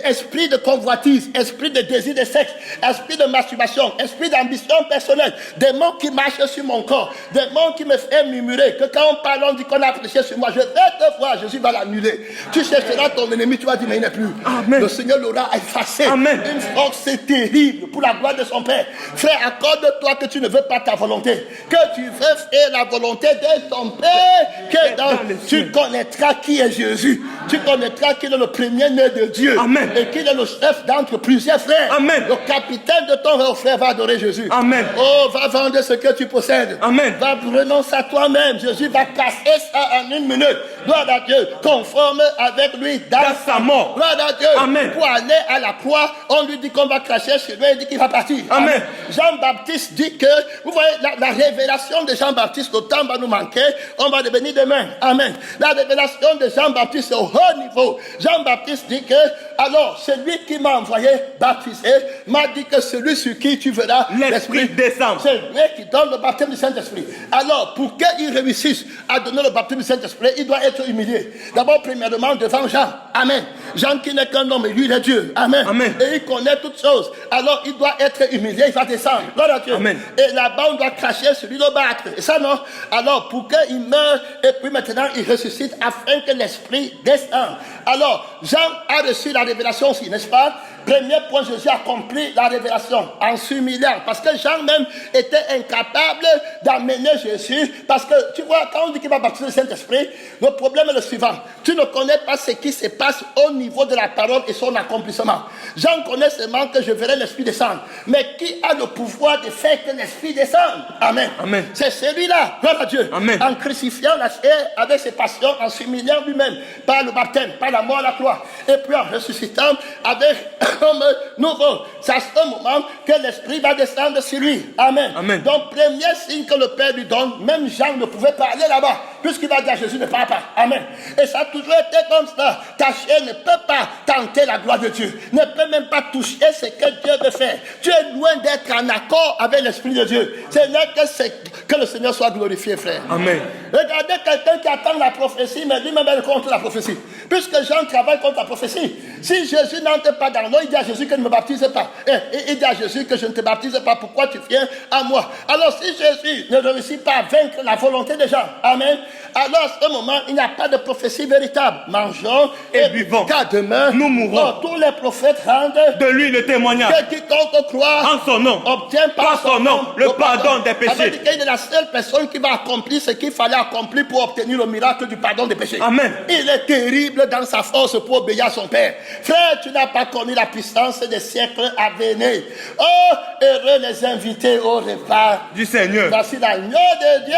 Speaker 1: Esprit de convoitise, esprit de désir de sexe, esprit de masturbation, esprit d'ambition personnelle, démon qui marche sur mon corps, démon qui me fait murmurer, que quand on parle, on dit qu'on a prêché sur moi. Je vais te voir. Jésus va l'annuler. Tu chercheras ton ennemi. Tu vas dire, mais il n'est plus. Amen. Le Seigneur l'aura effacé. Amen. Une force terrible pour la gloire de son Père. Frère, accorde-toi que tu ne veux pas ta volonté, que tu veux faire la volonté de ton Père, que tu connaîtras qui est Jésus, tu connaîtras qu'il est le premier-né de Dieu. Amen. Et qu'il est le chef d'entre plusieurs frères. Amen. Le capitaine de ton frère va adorer Jésus. Amen. Oh, va vendre ce que tu possèdes. Amen. Va renoncer à toi-même. Jésus va casser ça en une minute. Gloire à Dieu. Conforme avec lui dans
Speaker 2: sa mort.
Speaker 1: Gloire à Dieu.
Speaker 2: Amen.
Speaker 1: Pour aller à la croix, on lui dit qu'on va cracher sur lui, il dit qu'il va partir.
Speaker 2: Amen.
Speaker 1: Jean-Baptiste dit que, vous voyez, la révélation de Jean-Baptiste, le temps va nous manquer, on va devenir demain. Amen. La révélation de Jean-Baptiste est au haut niveau. Jean-Baptiste dit que, alors, celui qui m'a envoyé baptiser m'a dit que celui sur qui tu verras
Speaker 2: l'Esprit descendre.
Speaker 1: C'est lui qui donne le baptême du Saint-Esprit. Alors, pour qu'il réussisse à donner le baptême du Saint-Esprit, il doit être humilié. D'abord, premièrement, devant Jean. Amen. Jean qui n'est qu'un homme, et lui, il est Dieu. Amen.
Speaker 2: Amen.
Speaker 1: Et il connaît toutes choses. Alors, il doit être humilié, il va descendre. Gloire à Dieu.
Speaker 2: Amen.
Speaker 1: Et là-bas, on doit cracher sur lui, le battre. Et ça, non. Alors, pour qu'il meure, et puis maintenant, il ressuscite afin que l'Esprit descende. Alors, Jean a reçu la révélation aussi, n'est-ce pas? Premier point, Jésus accomplit la révélation en s'humiliant. Parce que Jean même était incapable d'amener Jésus. Parce que, tu vois, quand on dit qu'il va baptiser le Saint-Esprit, le problème est le suivant. Tu ne connais pas ce qui se passe au niveau de la parole et son accomplissement. Jean connaît seulement que je verrai l'Esprit descendre. Mais qui a le pouvoir de faire que l'Esprit descende? Amen.
Speaker 2: Amen.
Speaker 1: C'est celui-là, gloire à Dieu.
Speaker 2: Amen.
Speaker 1: En crucifiant la chair avec ses passions, en s'humiliant lui-même par le baptême, par la mort à la croix. Et puis en ressuscitant avec comme nouveau. C'est à ce moment que l'Esprit va descendre sur lui. Amen.
Speaker 2: Amen.
Speaker 1: Donc, premier signe que le Père lui donne, même Jean ne pouvait pas aller là-bas, puisqu'il va dire à Jésus ne parle pas. Amen. Et ça a toujours été comme ça. Ta chair ne peut pas tenter la gloire de Dieu, ne peut même pas toucher ce que Dieu veut faire. Tu es loin d'être en accord avec l'Esprit de Dieu. Ce n'est que le Seigneur soit glorifié, frère.
Speaker 2: Amen.
Speaker 1: Regardez quelqu'un qui attend la prophétie, mais lui-même est contre la prophétie. Puisque Jean travaille contre la prophétie. Si Jésus n'entre pas dans l'eau, il dit à Jésus que ne me baptise pas. Et il dit à Jésus que je ne te baptise pas. Pourquoi tu viens à moi? Alors si Jésus ne réussit pas à vaincre la volonté des gens, amen, alors à ce moment, il n'y a pas de prophétie véritable. Mangeons
Speaker 2: et buvons.
Speaker 1: Car demain,
Speaker 2: nous mourrons.
Speaker 1: Tous les prophètes rendent
Speaker 2: de lui le témoignage.
Speaker 1: Que quiconque croit
Speaker 2: en son nom
Speaker 1: obtient par
Speaker 2: son nom le pardon des péchés.
Speaker 1: Il est la seule personne qui va accomplir ce qu'il fallait accomplir pour obtenir le miracle du pardon des péchés.
Speaker 2: Amen.
Speaker 1: Il est terrible dans sa force pour obéir à son Père. Frère, tu n'as pas connu la puissance des siècles à venir. Oh, heureux les invités au repas
Speaker 2: du Seigneur.
Speaker 1: Voici l'agneau de Dieu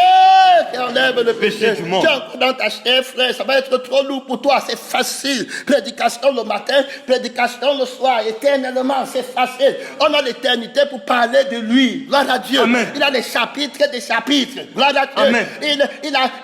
Speaker 1: qui enlève le péché
Speaker 2: du monde.
Speaker 1: Tu es encore dans ta chair, frère, ça va être trop lourd pour toi. C'est facile. Prédication le matin, prédication le soir. Éternellement, c'est facile. On a l'éternité pour parler de lui. Gloire à Dieu.
Speaker 2: Amen.
Speaker 1: Il a des chapitres et des chapitres. Gloire à Dieu.
Speaker 2: Amen.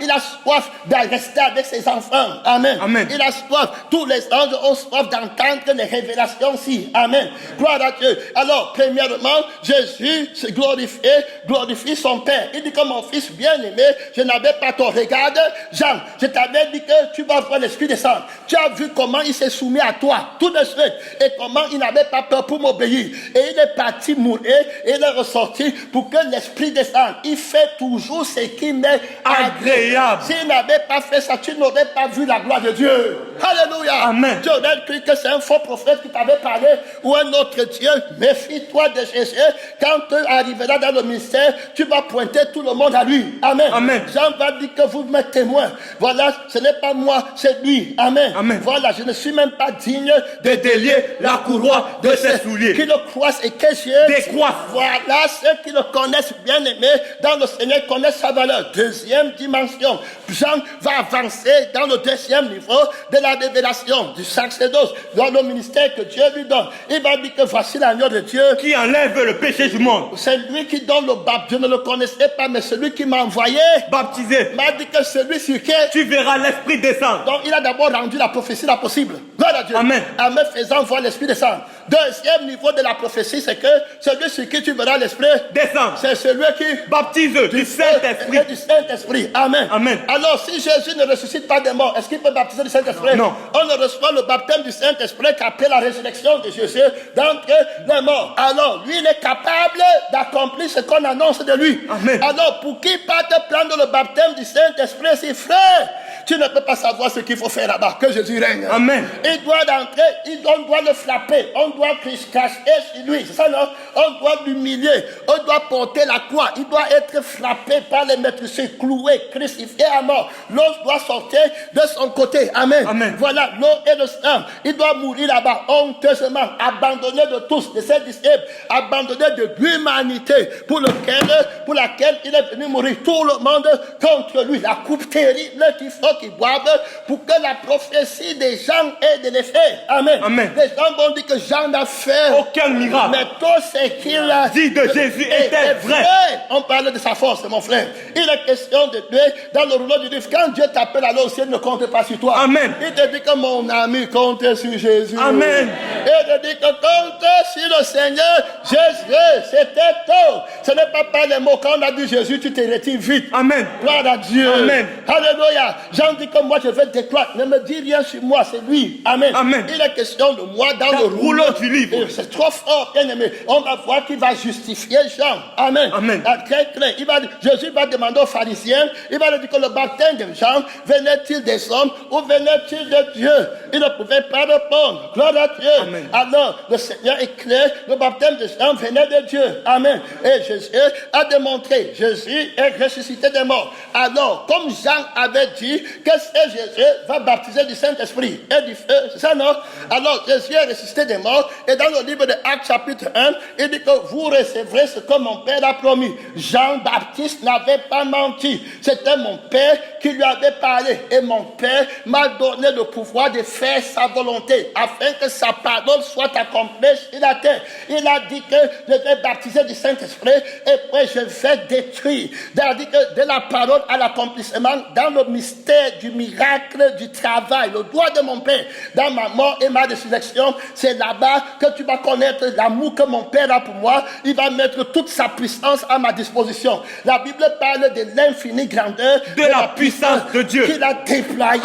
Speaker 1: Il a soif de rester avec ses enfants. Amen.
Speaker 2: Amen.
Speaker 1: Il a soif. Tous les anges ont soif d'entendre les révélations-ci. Amen. Gloire à Dieu. Alors, premièrement, Jésus se glorifie son Père. Il dit que mon fils bien-aimé, je n'avais pas tort. Regarde, Jean, je t'avais dit que tu vas voir l'Esprit descendre. Tu as vu comment il s'est soumis à toi, tout de suite, et comment il n'avait pas peur pour m'obéir. Et il est parti mourir, et il est ressorti pour que l'Esprit descende. Il fait toujours ce qui m'est agréable. S'il n'avait pas fait ça, tu n'aurais pas vu la gloire de Dieu. Alléluia.
Speaker 2: Amen.
Speaker 1: Tu aurais cru que c'est un faux prophète qui t'avait parlé ou un autre Dieu. Méfie-toi de Jésus. Quand tu arriveras dans le ministère, tu vas pointer tout le monde à lui. Amen.
Speaker 2: Amen.
Speaker 1: Jean va dire que vous m'êtes témoin. Voilà, ce n'est pas moi, c'est lui. Amen.
Speaker 2: Amen.
Speaker 1: Voilà, je ne suis même pas digne
Speaker 2: de délier la courroie de ses souliers.
Speaker 1: Qui le croissent et que je
Speaker 2: décroisse.
Speaker 1: Voilà, ceux qui le connaissent bien aimé dans le Seigneur connaissent sa valeur. Deuxième dimension. Jean va avancer dans le deuxième niveau de la révélation du sacerdoce dans le ministère que Dieu lui donne. Il va dire que voici l'agneau de Dieu
Speaker 2: qui enlève le péché du monde.
Speaker 1: C'est lui qui donne le baptême. Je ne le connaissais pas, mais celui qui m'a envoyé
Speaker 2: baptisé
Speaker 1: m'a dit que celui sur qui
Speaker 2: tu verras l'Esprit descendre.
Speaker 1: Donc il a d'abord rendu la prophétie la possible. Gloire à Dieu.
Speaker 2: Amen.
Speaker 1: En me faisant voir l'Esprit descendre. Deuxième niveau de la prophétie, c'est que celui sur qui tu verras l'Esprit
Speaker 2: descendre,
Speaker 1: c'est celui qui
Speaker 2: baptise du Saint-Esprit.
Speaker 1: Du Saint-Esprit. Amen.
Speaker 2: Amen.
Speaker 1: Alors si Jésus ne ressuscite pas des morts, est-ce qu'il peut baptiser du Saint-Esprit?
Speaker 2: Non.
Speaker 1: On ne reçoit le baptême du Saint-Esprit qu'après la résurrection de Jésus d'entre les morts. Alors lui, il est capable d'accomplir ce qu'on annonce de lui.
Speaker 2: Amen.
Speaker 1: Alors pour qui parte prendre le baptême du Saint-Esprit, c'est frère, tu ne peux pas savoir ce qu'il faut faire là-bas, que Jésus règne.
Speaker 2: Amen.
Speaker 1: Il doit entrer, on doit le frapper, on doit cracher sur lui, c'est ça non? On doit l'humilier, on doit porter la croix, il doit être frappé par les maîtrisés, cloué, crucifié à mort. L'eau doit sortir de son côté. Amen.
Speaker 2: Amen.
Speaker 1: Voilà, l'eau et le sang. Il doit mourir là-bas, honteusement, abandonné de tous, de ses disciples, abandonné de l'humanité pour laquelle il est venu mourir. Tout le monde contre lui. La coupe terrible qu'il faut d'eau qu'ils boivent pour que la prophétie des gens ait de l'effet. Amen.
Speaker 2: Amen.
Speaker 1: Les gens vont dire que Jean n'a fait
Speaker 2: aucun miracle.
Speaker 1: Mais tout ce qu'il a
Speaker 2: dit de Jésus était vrai.
Speaker 1: On parle de sa force, mon frère. Il est question de Dieu dans le rouleau du livre. Quand Dieu t'appelle, alors le ciel ne compte pas sur toi.
Speaker 2: Amen.
Speaker 1: Il te dit que mon ami compte sur Jésus.
Speaker 2: Amen.
Speaker 1: Il te dit que compte sur le Seigneur Jésus. C'était tout. Ce n'est pas par les mots. Quand on a dit Jésus, tu te retires vite.
Speaker 2: Amen.
Speaker 1: Gloire à Dieu.
Speaker 2: Amen.
Speaker 1: Alléluia. Jean dit que moi je vais déclarer. Ne me dis rien sur moi, c'est lui. Amen.
Speaker 2: Amen.
Speaker 1: Il est question de moi dans le rouleau du livre. C'est trop fort, bien aimé. On va voir qu'il va justifier Jean. Amen.
Speaker 2: Amen.
Speaker 1: Très clair. Jésus va demander aux pharisiens, il va leur dire que le baptême de Jean, venait-il des hommes ou venait-il de Dieu? Il ne pouvait pas répondre. Gloire à Dieu.
Speaker 2: Amen.
Speaker 1: Alors, le Seigneur est clair, le baptême de Jean venait de Dieu. Amen. Et Jésus a démontré, Jésus est ressuscité des morts. Alors, comme Jean avait dit que c'est Jésus va baptiser du Saint-Esprit et du feu, c'est ça, non? Alors, Jésus est ressuscité des morts, et dans le livre de Actes chapitre 1, il dit que vous recevrez ce que mon Père a promis. Jean-Baptiste n'avait pas menti. C'était mon Père qui lui avait parlé. Et mon Père m'a donné le pouvoir de faire sa volonté, afin que sa parole soit accomplie sur la terre. Il a dit que je vais baptiser du Saint-Esprit, et puis je vais détruire. Il a dit que de la parole à l'accomplissement, dans le mystère du miracle du travail, le doigt de mon Père, dans ma mort et ma résurrection, c'est là-bas que tu vas connaître l'amour que mon Père a pour moi. Il va mettre toute sa puissance à ma disposition. La Bible parle de l'infinie grandeur
Speaker 2: de la puissance de Dieu
Speaker 1: qu'il a déployé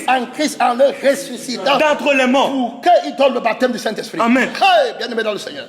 Speaker 1: en Christ en le ressuscitant
Speaker 2: d'entre les morts
Speaker 1: pour qu'il donne le baptême du Saint-Esprit.
Speaker 2: Amen.
Speaker 1: Hey, bien aimé dans le Seigneur.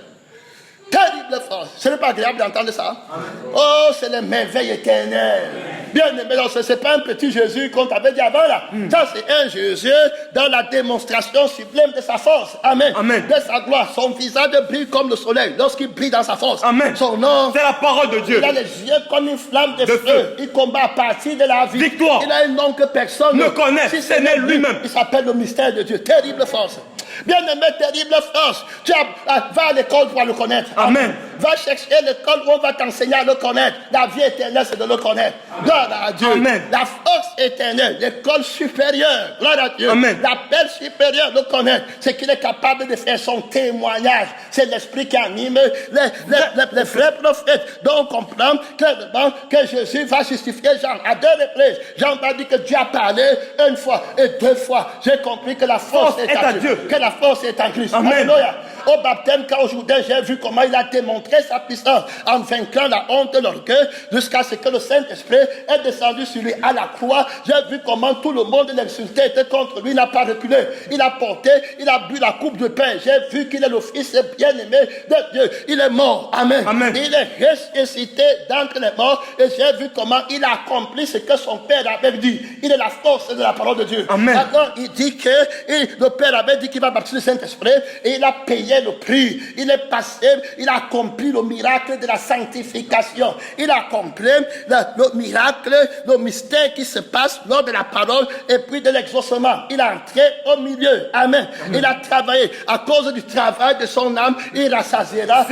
Speaker 1: Terrible force. Ce n'est pas agréable d'entendre ça. Amen. Oh, c'est les merveilles éternelles. Bien aimé, ce n'est pas un petit Jésus qu'on t'avait dit avant là. Ça, c'est un Jésus dans la démonstration sublime de sa force. Amen.
Speaker 2: Amen.
Speaker 1: De sa gloire. Son visage brille comme le soleil lorsqu'il brille dans sa force.
Speaker 2: Amen.
Speaker 1: Son nom,
Speaker 2: c'est la parole de Dieu.
Speaker 1: Il a les yeux comme une flamme de feu. Il combat à partir de la vie.
Speaker 2: Victoire.
Speaker 1: Il a un nom que personne
Speaker 2: ne connaît. Si ce n'est lui-même.
Speaker 1: Il s'appelle le mystère de Dieu. Terrible force. Bien aimé, terrible force. Tu vas à l'école pour le connaître.
Speaker 2: Amen.
Speaker 1: Va chercher l'école où on va t'enseigner à le connaître. La vie éternelle, c'est de le connaître. Gloire à Dieu.
Speaker 2: Amen.
Speaker 1: La force éternelle, l'école supérieure. Gloire à Dieu.
Speaker 2: Amen.
Speaker 1: L'appel supérieur, le connaître. C'est qu'il est capable de faire son témoignage. C'est l'esprit qui anime les vrais prophètes. Donc on comprend clairement que Jésus va justifier Jean à deux reprises. Jean va dire que Dieu a parlé une fois et deux fois. J'ai compris que la force est à Dieu. Que la force est en Christ.
Speaker 2: Amen.
Speaker 1: Alléluia. Au baptême, quand aujourd'hui j'ai vu comment il a démontré sa puissance en vainquant la honte de l'orgueil jusqu'à ce que le Saint-Esprit est descendu sur lui à la croix. J'ai vu comment tout le monde l'insultait, était contre lui, n'a pas reculé. Il a porté, il a bu la coupe de pain. J'ai vu qu'il est le Fils bien-aimé de Dieu. Il est mort. Amen.
Speaker 2: Amen.
Speaker 1: Il est ressuscité d'entre les morts et j'ai vu comment il a accompli ce que son Père avait dit. Il est la force de la parole de Dieu.
Speaker 2: Amen.
Speaker 1: Alors il dit que le Père avait dit qu'il va baptiser le Saint-Esprit et il a payé le prix. Il est passé, il a accompli le miracle de la sanctification. Il a accompli le miracle, le mystère qui se passe lors de la parole et puis de l'exaucement. Il a entré au milieu. Amen. Il a travaillé. À cause du travail de son âme, il rassasiera.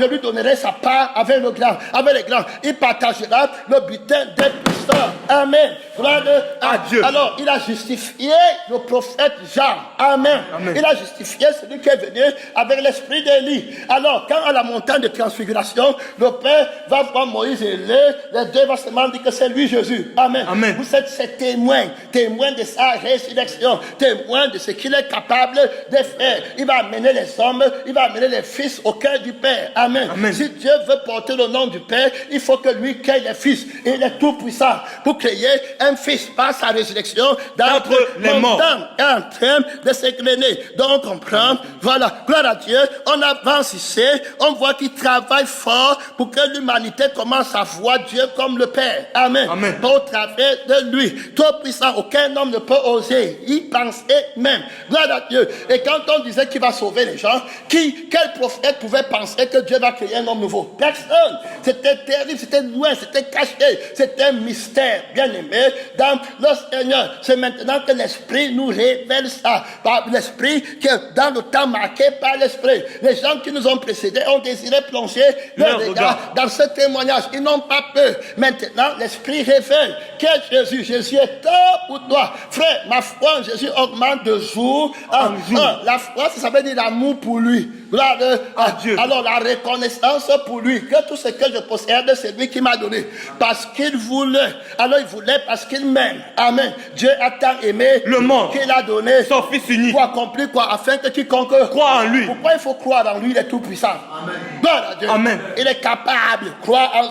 Speaker 1: Je lui donnerai sa part avec le grand, avec les grands. Il partagera le butin des puissants. Amen. Gloire à Dieu. Alors, il a justifié le prophète Jean. Amen.
Speaker 2: Amen.
Speaker 1: Il a justifié celui qui est venu avec l'esprit d'Élie. Alors, quand à la montagne de transfiguration, le Père va voir Moïse et les deux vont se dire que c'est lui Jésus. Amen.
Speaker 2: Amen.
Speaker 1: Vous êtes ses témoins, témoins de sa résurrection, témoins de ce qu'il est capable de faire. Il va amener les hommes, il va amener les fils au cœur du Père. Amen.
Speaker 2: Amen.
Speaker 1: Si Dieu veut porter le nom du Père, il faut que lui crée les fils. Il est tout puissant pour créer un fils par sa résurrection d'entre les morts. Est en train de s'égrener. Donc on prend, voilà, gloire à Dieu, on avance ici, on voit qu'il travaille fort pour que l'humanité commence à voir Dieu comme le Père. Amen.
Speaker 2: Amen.
Speaker 1: Au travers de lui, tout puissant, aucun homme ne peut oser y penser même. Gloire à Dieu. Et quand on disait qu'il va sauver les gens, quel prophète pouvait penser que Dieu va créer un homme nouveau? Personne. C'était terrible, c'était loin, c'était caché, c'était un mystère, bien aimé, dans le Seigneur. C'est maintenant que l'Esprit nous révèle ça. Par l'Esprit qui est dans le temps marqué par par l'Esprit. Les gens qui nous ont précédés ont désiré plonger leur regard dans ce témoignage. Ils n'ont pas peur. Maintenant, l'Esprit révèle que Jésus est top pour toi. Frère, ma foi en Jésus augmente de jour en jour. La foi, ça veut dire l'amour pour lui. Gloire à Dieu. Alors la reconnaissance pour lui, que tout ce que je possède, c'est lui qui m'a donné. Parce qu'il voulait. Alors il voulait parce qu'il m'aime. Amen. Dieu a tant aimé
Speaker 2: le monde
Speaker 1: qu'il a donné
Speaker 2: son Fils unique.
Speaker 1: Pour accomplir quoi? Afin que quiconque
Speaker 2: croit en lui.
Speaker 1: Pourquoi il faut croire en lui? Il est tout puissant. Amen. Gloire à Dieu. Amen. Il est capable. Croire en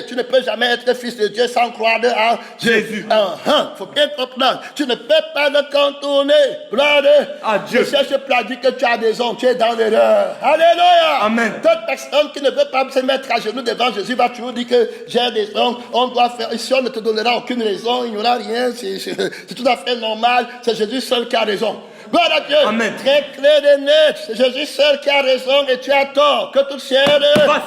Speaker 1: tu ne peux jamais être fils de Dieu sans croire en Jésus. Faut bien comprendre. Tu ne peux pas le contourner. Gloire à Dieu. Je cherche pas à dire que tu as des hommes, tu es dans l'erreur. Alléluia. Amen. Toute personne qui ne veut pas se mettre à genoux devant Jésus va toujours dire que j'ai des hommes, on doit faire. Ici, on ne te donnera aucune raison, il n'y aura rien, c'est tout à fait normal. C'est Jésus seul qui a raison. Gloire à Dieu. Amen. Très clair et net. C'est Jésus seul qui a raison et tu as tort. Que tout ciel.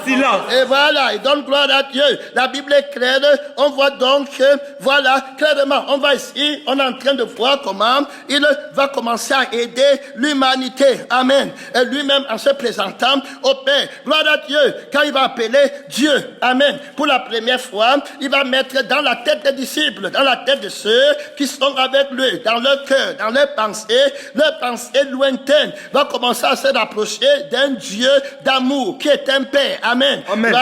Speaker 2: Silence.
Speaker 1: Et voilà. Et donc, gloire à Dieu. La Bible est claire. On voit donc, voilà, clairement. On va ici, on est en train de voir comment il va commencer à aider l'humanité. Amen. Et lui-même, en se présentant au Père. Gloire à Dieu. Quand il va appeler Dieu. Amen. Pour la première fois, il va mettre dans la tête des disciples, dans la tête de ceux qui sont avec lui, dans leur cœur, dans leurs pensée lointaine va commencer à se rapprocher d'un Dieu d'amour qui est un Père. Amen. Amen.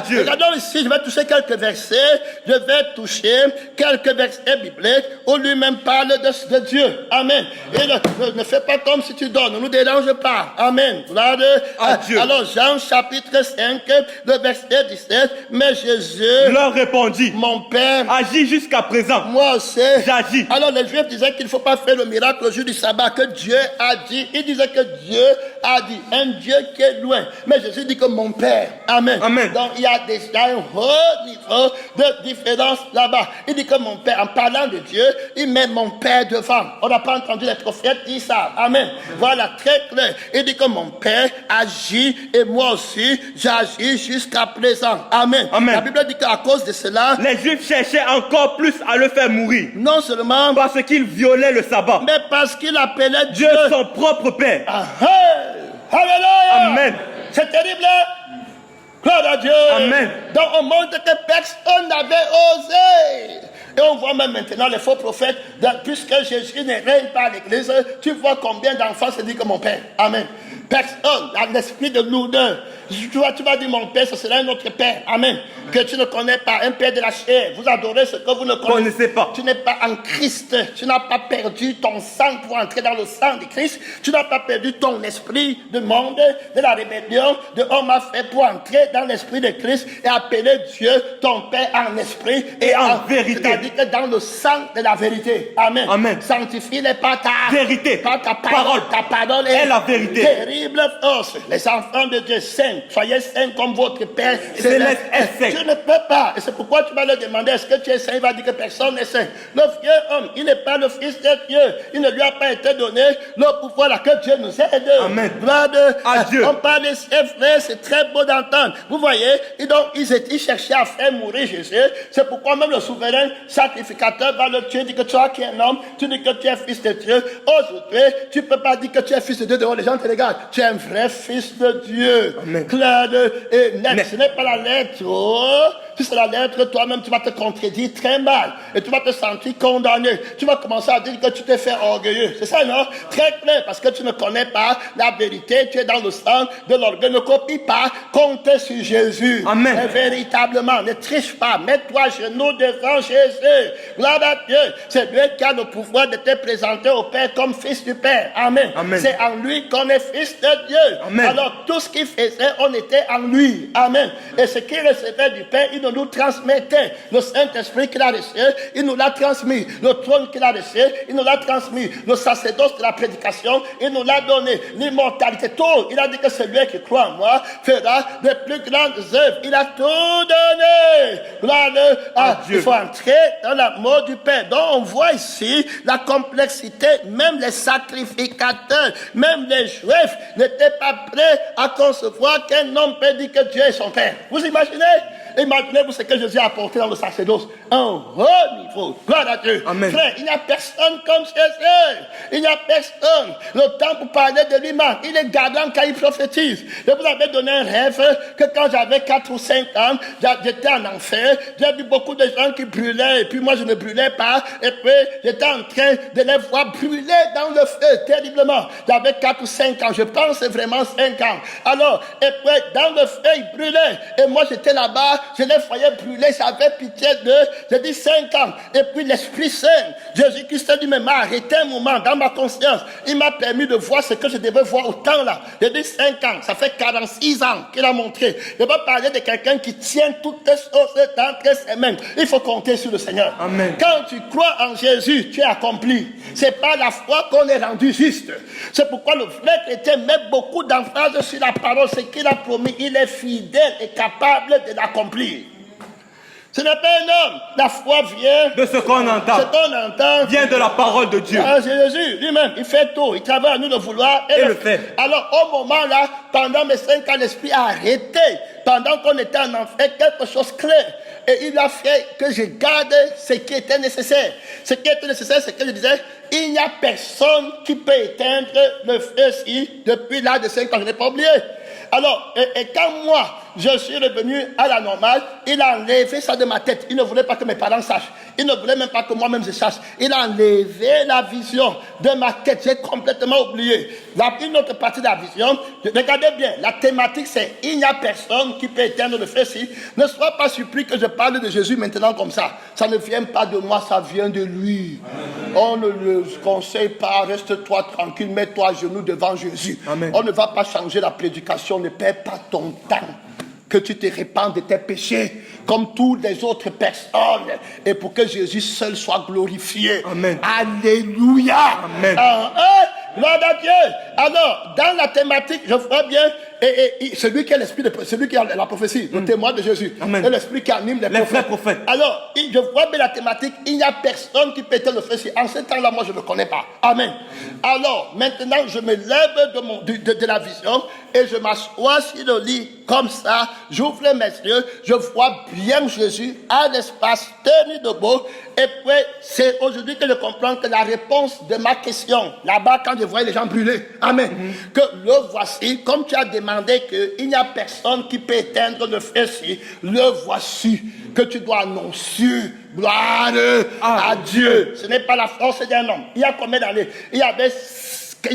Speaker 1: Dieu. Regardons ici, je vais toucher quelques versets. Je vais toucher quelques versets bibliques où lui-même parle de Dieu. Amen. Et ne fais pas comme si tu donnes. Ne nous dérange pas. Amen. Dieu. Alors Jean chapitre 5, le verset 17. Mais Jésus
Speaker 2: leur répondit,
Speaker 1: mon Père
Speaker 2: agis jusqu'à présent.
Speaker 1: Moi aussi.
Speaker 2: J'agis.
Speaker 1: Alors les Juifs disaient qu'il ne faut pas faire le miracle au jour du sabbat, que Dieu a dit. Il disait que Dieu a dit. Un Dieu qui est loin. Mais Jésus dit que mon Père. Amen. Amen. Donc il y a déjà un haut niveau de différence là-bas. Il dit que mon Père, en parlant de Dieu, il met mon Père devant. On n'a pas entendu les prophètes dire ça. Amen. Voilà, très clair. Il dit que mon Père agit et moi aussi, j'agis jusqu'à présent. Amen. Amen. La Bible dit qu'à cause de cela,
Speaker 2: les Juifs cherchaient encore plus à le faire mourir.
Speaker 1: Non seulement
Speaker 2: parce qu'il violait le sabbat,
Speaker 1: mais parce qu'il appelait
Speaker 2: Dieu son propre Père.
Speaker 1: Alléluia.
Speaker 2: Amen.
Speaker 1: C'est terrible. Gloire à Dieu.
Speaker 2: Amen.
Speaker 1: Donc on montre que personne n'avait osé. Et on voit même maintenant les faux prophètes, puisque Jésus ne règne pas à l'église, tu vois combien d'enfants se disent que mon Père. Amen. Personne a l'esprit de lourdeur. Tu vas dire mon Père, ce sera un autre Père. Amen. Que tu ne connais pas, un Père de la chair. Vous adorez ce que vous ne connaissez pas. Tu n'es pas en Christ. Tu n'as pas perdu ton sang pour entrer dans le sang de Christ. Tu n'as pas perdu ton esprit de monde, de la rébellion, de homme à fait pour entrer dans l'esprit de Christ et appeler Dieu ton Père en esprit et en vérité. C'est-à-dire que dans le sang de la vérité. Amen. Amen. Sanctifie-les par ta
Speaker 2: vérité.
Speaker 1: Par ta parole. Ta parole est
Speaker 2: la vérité.
Speaker 1: Terrible force. Les enfants de Dieu saints. Soyez saints comme votre Père céleste est saint. Tu ne peux pas. Et c'est pourquoi tu vas leur demander est-ce que tu es saint? Il va dire que personne n'est saint. Le vieux homme, il n'est pas le fils de Dieu. Il ne lui a pas été donné le pouvoir là que Dieu nous aide.
Speaker 2: Amen.
Speaker 1: Gloire à Dieu. On parle de ses frères, c'est très beau d'entendre. Vous voyez, et donc ils cherchaient à faire mourir Jésus. C'est pourquoi même le souverain sacrificateur va le tuer, dit que toi qui es un homme, tu dis que tu es fils de Dieu. Aujourd'hui, tu ne peux pas dire que tu es fils de Dieu devant les gens te regardent. Tu es un vrai fils de Dieu. Amen. Clair et net. Ce n'est pas la lettre. Si c'est la lettre, toi-même, tu vas te contredire très mal. Et tu vas te sentir condamné. Tu vas commencer à dire que tu t'es fait orgueilleux. C'est ça, non? Très clair, parce que tu ne connais pas la vérité. Tu es dans le sang de l'orgueil. Ne copie pas. Compte sur Jésus. Amen. Et véritablement, ne triche pas. Mets-toi à genoux devant Jésus. Gloire à Dieu. C'est lui qui a le pouvoir de te présenter au Père comme fils du Père. Amen. Amen. C'est en lui qu'on est fils de Dieu. Amen. Alors, tout ce qu'il faisait, on était en lui. Amen. Et ce qu'il recevait du Père, il nous transmettait. Le Saint-Esprit qu'il a reçu, il nous l'a transmis. Le trône qu'il a reçu, il nous l'a transmis. Le sacerdoce de la prédication, il nous l'a donné. L'immortalité, tout. Il a dit que celui qui croit en moi fera de plus grandes œuvres. Il a tout donné. Gloire à Dieu. Il faut entrer dans l'amour du Père. Donc on voit ici la complexité. Même les sacrificateurs, même les Juifs n'étaient pas prêts à concevoir qu'un homme peut dire que Dieu est son Père. Vous imaginez? Imaginez Comprenez-vous ce que Jésus a apporté dans le sacerdoce? Un haut niveau. Gloire à Dieu.
Speaker 2: Amen.
Speaker 1: Frère, il n'y a personne comme Jésus. Il n'y a personne. Le temps pour parler de lui-même, il est gardant quand il prophétise. Je vous avais donné un rêve que quand j'avais 4 ou 5 ans, j'étais en enfer. J'ai vu beaucoup de gens qui brûlaient et puis moi je ne brûlais pas. Et puis j'étais en train de les voir brûler dans le feu terriblement. J'avais 4 ou 5 ans. Je pense vraiment 5 ans. Alors, et puis dans le feu, ils brûlaient. Et moi j'étais là-bas, je les voyais brûler. J'avais pitié d'eux. J'ai dit 5 ans. Et puis l'Esprit Saint, Jésus-Christ a dit, mais m'a arrêté un moment dans ma conscience. Il m'a permis de voir ce que je devais voir au temps là. J'ai dit 5 ans. Ça fait 46 ans qu'il a montré. Je vais parler de quelqu'un qui tient toutes les choses entre ses mains. Il faut compter sur le Seigneur.
Speaker 2: Amen.
Speaker 1: Quand tu crois en Jésus, tu es accompli. C'est pas la foi qu'on est rendu juste. C'est pourquoi le vrai chrétien met beaucoup d'emphase sur la parole. Ce qu'il a promis, il est fidèle et capable de l'accomplir. Ce n'est pas un homme. La foi vient
Speaker 2: de ce qu'on entend.
Speaker 1: Ce qu'on entend
Speaker 2: vient de la parole de Dieu.
Speaker 1: Ah, Jésus lui-même, il fait tout. Il travaille à nous de vouloir et
Speaker 2: le fait.
Speaker 1: Alors, au moment là, pendant mes 5 ans, l'Esprit a arrêté. Pendant qu'on était en enfer, quelque chose clair. Et il a fait que je garde ce qui était nécessaire. Ce qui était nécessaire, c'est que je disais, il n'y a personne qui peut éteindre le feu si, depuis l'âge de 5 ans, je n'ai pas oublié. Alors, et quand moi, je suis revenu à la normale, il a enlevé ça de ma tête. Il ne voulait pas que mes parents sachent. Il ne voulait même pas que moi-même je sache. Il a enlevé la vision de ma tête. J'ai complètement oublié. Une autre partie de la vision, regardez bien, la thématique c'est, il n'y a personne qui peut éteindre le feu si. Ne sois pas surpris que je parle de Jésus maintenant comme ça. Ça ne vient pas de moi, ça vient de lui. Amen. On ne le conseille pas, reste-toi tranquille, mets-toi à genoux devant Jésus.
Speaker 2: Amen.
Speaker 1: On ne va pas changer la prédication, ne perds pas ton temps. Que tu te répandes de tes péchés comme toutes les autres personnes et pour que Jésus seul soit glorifié.
Speaker 2: Amen.
Speaker 1: Alléluia.
Speaker 2: Amen.
Speaker 1: Gloire à Dieu. Alors, dans la thématique, je vois bien, et celui qui est l'esprit de celui qui a la prophétie, le témoin de Jésus,
Speaker 2: Amen.
Speaker 1: et l'esprit qui anime les prophètes. Alors, je vois bien la thématique, il n'y a personne qui peut être le feu. En ce temps-là, moi, je ne le connais pas. Amen. Alors, maintenant, je me lève de la vision et je m'assois sur le lit comme ça, j'ouvre mes yeux, je vois bien Jésus à l'espace tenu debout. Et puis, c'est aujourd'hui que je comprends que la réponse de ma question, là-bas, quand je voyais les gens brûler, amen, que le voici, comme tu as demandé qu'il n'y a personne qui peut éteindre le feu, le voici, que tu dois annoncer, gloire à Dieu. Ce n'est pas la force d'un homme. Il y a combien d'années? Il y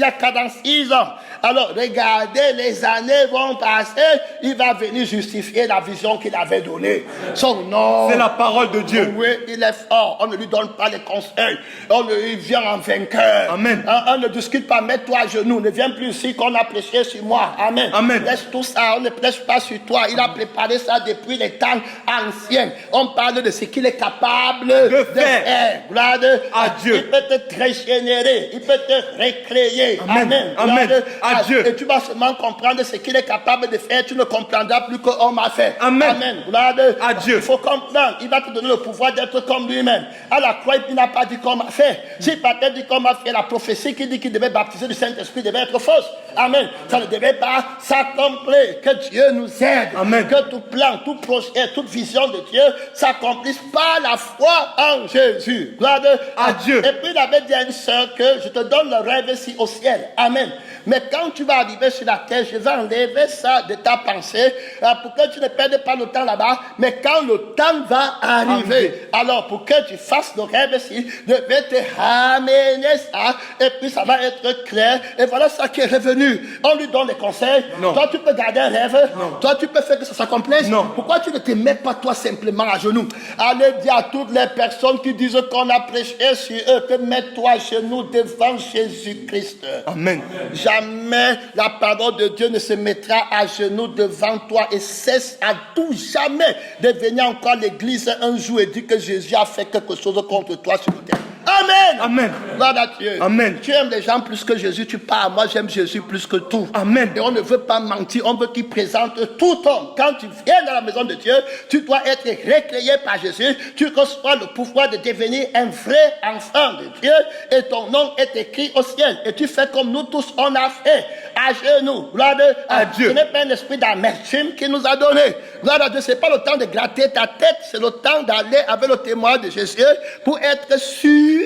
Speaker 1: a 46 ans. Alors, regardez, les années vont passer, il va venir justifier la vision qu'il avait donnée. Son nom.
Speaker 2: C'est la parole de Dieu.
Speaker 1: Oui, il est fort. On ne lui donne pas les conseils. Il vient en vainqueur.
Speaker 2: Amen.
Speaker 1: On ne discute pas, mets-toi à genoux. Ne viens plus ici qu'on a prêché sur moi. Amen.
Speaker 2: Amen.
Speaker 1: Laisse tout ça, on ne prêche pas sur toi. Il a préparé ça depuis les temps anciens. On parle de ce qu'il est capable de faire. Gloire
Speaker 2: à Dieu.
Speaker 1: Il peut te régénérer. Il peut te recréer. Amen.
Speaker 2: Amen. Dieu.
Speaker 1: Et tu vas seulement comprendre ce qu'il est capable de faire. Tu ne comprendras plus qu'on m'a fait.
Speaker 2: Amen.
Speaker 1: Amen. Gloire
Speaker 2: à Dieu.
Speaker 1: Il faut comprendre. Il va te donner le pouvoir d'être comme lui-même. À la croix, il n'a pas dit qu'on m'a fait. S'il pas dit qu'on m'a fait, la prophétie qui dit qu'il devait baptiser du Saint-Esprit devait être fausse. Amen. Ça ne devait pas s'accomplir. Que Dieu nous aide.
Speaker 2: Amen.
Speaker 1: Que tout plan, tout projet, toute vision de Dieu s'accomplisse par la foi en Jésus. Gloire
Speaker 2: à Dieu.
Speaker 1: Et puis il avait dit à une sœur que je te donne le rêve ici au ciel. Amen. Mais quand tu vas arriver sur la terre, je vais enlever ça de ta pensée pour que tu ne perdes pas le temps là-bas. Mais quand le temps va arriver, alors pour que tu fasses le rêve ici, je vais te ramener ça et puis ça va être clair. Et voilà ça qui est revenu. On lui donne les conseils.
Speaker 2: Non.
Speaker 1: Toi, tu peux garder un rêve.
Speaker 2: Non.
Speaker 1: Toi, tu peux faire que ça s'accomplisse.
Speaker 2: Non.
Speaker 1: Pourquoi tu ne te mets pas toi simplement à genoux? Allez dire à toutes les personnes qui disent qu'on a prêché sur eux que mets-toi à genoux devant Jésus-Christ.
Speaker 2: Amen.
Speaker 1: Jamais la parole de Dieu ne se mettra à genoux devant toi et cesse à tout jamais de venir encore à l'église un jour et dire que Jésus a fait quelque chose contre toi sur le terrain. Amen.
Speaker 2: Amen.
Speaker 1: Gloire à Dieu.
Speaker 2: Amen.
Speaker 1: Tu aimes les gens plus que Jésus, tu parles. Moi, j'aime Jésus plus que tout.
Speaker 2: Amen.
Speaker 1: Et on ne veut pas mentir, on veut qu'il présente tout homme. Quand tu viens dans la maison de Dieu, tu dois être recréé par Jésus. Tu reçois le pouvoir de devenir un vrai enfant de Dieu et ton nom est écrit au ciel. Et tu fais comme nous tous, on a fait à genoux. Gloire à Dieu. Ce n'est pas un esprit d'amertume qui nous a donné. Gloire à Dieu, ce n'est pas le temps de gratter ta tête, c'est le temps d'aller avec le témoin de Jésus pour être sûr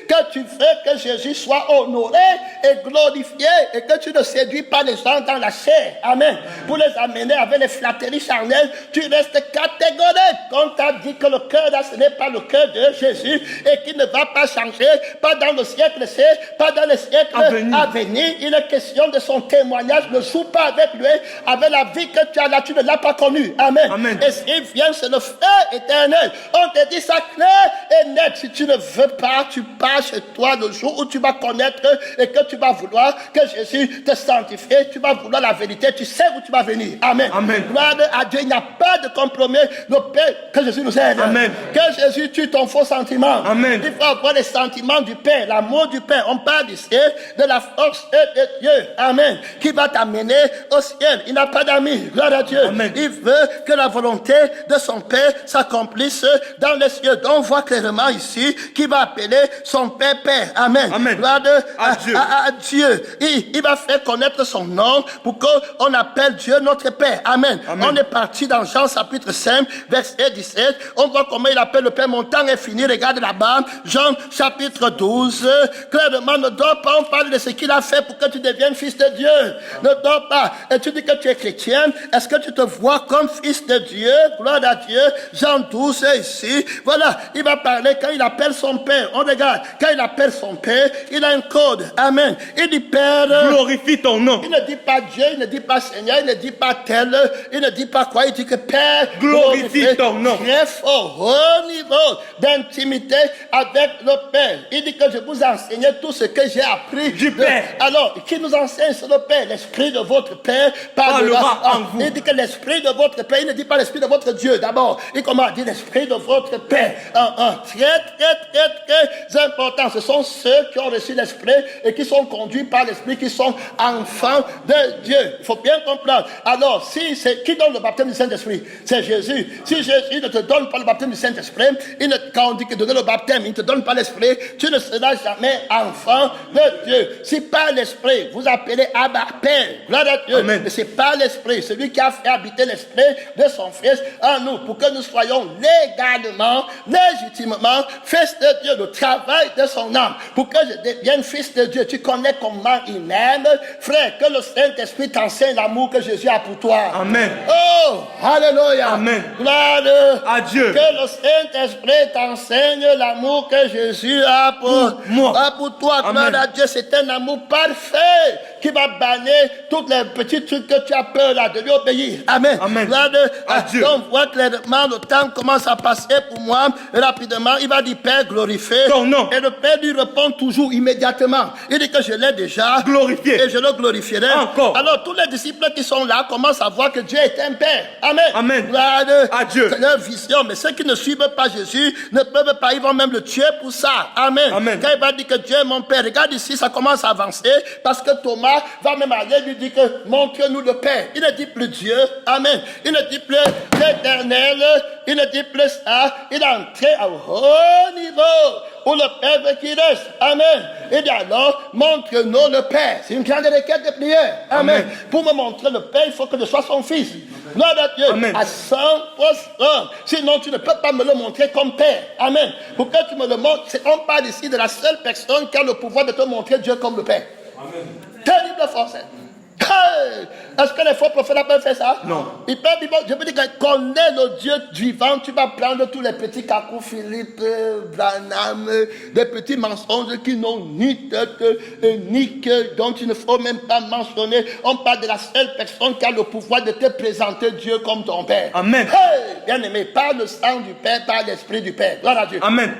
Speaker 1: que tu veux que Jésus soit honoré et glorifié et que tu ne séduis pas les gens dans la chair. Amen. Pour les amener avec les flatteries charnelles, tu restes catégorique. On t'a dit que le cœur là, ce n'est pas le cœur de Jésus et qu'il ne va pas changer, pas dans le siècle-ci, pas dans le siècle à venir. Il est question de son témoignage. Ne joue pas avec lui, avec la vie que tu as là, tu ne l'as pas connue. Amen.
Speaker 2: Amen.
Speaker 1: Et s'il vient, c'est le feu éternel. On te dit ça clair et net. Si tu ne veux pas, tu pars chez toi le jour où tu vas connaître et que tu vas vouloir que Jésus te sanctifie. Tu vas vouloir la vérité. Tu sais où tu vas venir. Amen.
Speaker 2: Amen.
Speaker 1: Gloire à Dieu. Il n'y a pas de compromis. Le Père, que Jésus nous aide.
Speaker 2: Amen.
Speaker 1: Que Jésus tue ton faux sentiment.
Speaker 2: Amen.
Speaker 1: Il faut avoir les sentiments du Père, l'amour du Père. On parle ici de la force de Dieu. Amen. Qui va t'amener au ciel. Il n'a pas d'amis. Gloire à Dieu.
Speaker 2: Amen.
Speaker 1: Il veut que la volonté de son Père s'accomplisse dans les cieux. Donc on voit clairement ici qu'il va appeler son Père Père. Amen.
Speaker 2: Amen.
Speaker 1: Gloire
Speaker 2: à Dieu.
Speaker 1: À Dieu. Il va faire connaître son nom pour qu'on appelle Dieu notre Père. Amen.
Speaker 2: Amen.
Speaker 1: On est parti dans Jean chapitre 5, verset 17. On voit comment il appelle le Père. Mon temps est fini. Regarde là-bas. Jean chapitre 12. Clairement, ne dors pas. On parle de ce qu'il a fait pour que tu deviennes fils de Dieu. Ne dors pas. Et tu dis que tu es chrétien. Est-ce que tu te vois comme fils de Dieu? Gloire à Dieu. Jean 12 ici. Voilà. Il va parler quand il appelle son Père. On regarde. Quand il appelle son Père, il a un code. Amen. Il dit Père.
Speaker 2: Glorifie ton nom.
Speaker 1: Il ne dit pas Dieu. Il ne dit pas Seigneur. Il ne dit pas tel. Il ne dit pas quoi. Il dit que Père.
Speaker 2: Glorifie ton nom.
Speaker 1: Très fort. Haut niveau d'intimité avec le Père. Il dit que je vous enseigne tout ce que j'ai appris
Speaker 2: du Père.
Speaker 1: Alors, qui nous enseigne, c'est le Père. L'Esprit de votre Père parlera
Speaker 2: en vous.
Speaker 1: Il dit que l'Esprit de votre Père, il ne dit pas l'Esprit de votre Dieu d'abord. Il commence à dire l'Esprit de votre Père. Très important. Ce sont ceux qui ont reçu l'Esprit et qui sont conduits par l'Esprit, qui sont enfants de Dieu. Il faut bien comprendre. Alors, si c'est qui donne le baptême du Saint-Esprit? C'est Jésus. Si Jésus ne te donne pas le baptême du Saint-Esprit, quand on dit que donner le baptême, il ne te donne pas l'Esprit, tu ne seras jamais enfant de Dieu. Si par l'Esprit, vous appelez Abba Père, gloire à Dieu.
Speaker 2: Amen.
Speaker 1: Mais c'est par l'Esprit, celui qui a fait habiter l'Esprit de son Fils en nous, pour que nous soyons légitimement fils de Dieu, le travail de son âme, pour que je devienne fils de Dieu. Tu connais comment il m'aime, frère, que le Saint-Esprit t'enseigne l'amour que Jésus a pour toi.
Speaker 2: Amen.
Speaker 1: Oh, alléluia.
Speaker 2: Amen.
Speaker 1: Gloire
Speaker 2: à Dieu.
Speaker 1: Que le Saint-Esprit t'enseigne l'amour que Jésus a pour
Speaker 2: moi.
Speaker 1: Pour toi.
Speaker 2: Amen.
Speaker 1: Gloire à Dieu, c'est un amour parfait qui va bannir tous les petits trucs que tu as peur là, de lui obéir. Amen.
Speaker 2: Amen.
Speaker 1: Gloire
Speaker 2: à Dieu.
Speaker 1: Donc, on voit clairement, le temps commence à passer pour moi. Et rapidement, il va dire, Père, glorifie
Speaker 2: ton nom.
Speaker 1: Et le Père lui répond toujours immédiatement. Il dit que je l'ai déjà
Speaker 2: glorifié.
Speaker 1: Et je le glorifierai.
Speaker 2: Encore.
Speaker 1: Alors, tous les disciples qui sont là commencent à voir que Dieu est un Père. Amen.
Speaker 2: Amen.
Speaker 1: Gloire
Speaker 2: à Dieu.
Speaker 1: C'est leur vision. Mais ceux qui ne suivent pas Jésus ne peuvent pas. Ils vont même le tuer pour ça. Amen.
Speaker 2: Amen.
Speaker 1: Quand il va dire que Dieu est mon Père, regarde ici, ça commence à avancer. Parce que Thomas va même aller lui dire que montre-nous le Père. Il ne dit plus Dieu. Amen. Il ne dit plus l'Éternel. Il ne dit plus ça. Il est entré à haut niveau où le Père veut qu'il reste. Amen. Il dit alors, montre-nous le Père. C'est une grande requête de prière. Amen. Amen. Pour me montrer le Père, il faut que je sois son fils. Gloire à Dieu.
Speaker 2: Amen.
Speaker 1: À 100%. Sinon, tu ne peux pas me le montrer comme Père. Amen. Pour que tu me le montres, on parle ici de la seule personne qui a le pouvoir de te montrer Dieu comme le Père. Amen. Terrible force. Est-ce que les faux prophètes peuvent faire ça?
Speaker 2: Non.
Speaker 1: Ils peuvent, je peux dire que connais le Dieu vivant, tu vas prendre tous les petits cacous, Philippe, Branham, des petits mensonges qui n'ont ni tête, ni cœur, dont il ne faut même pas mentionner. On parle de la seule personne qui a le pouvoir de te présenter Dieu comme ton Père.
Speaker 2: Amen.
Speaker 1: bien-aimé, par le sang du Père, par l'Esprit du Père. Gloire à Dieu.
Speaker 2: Amen.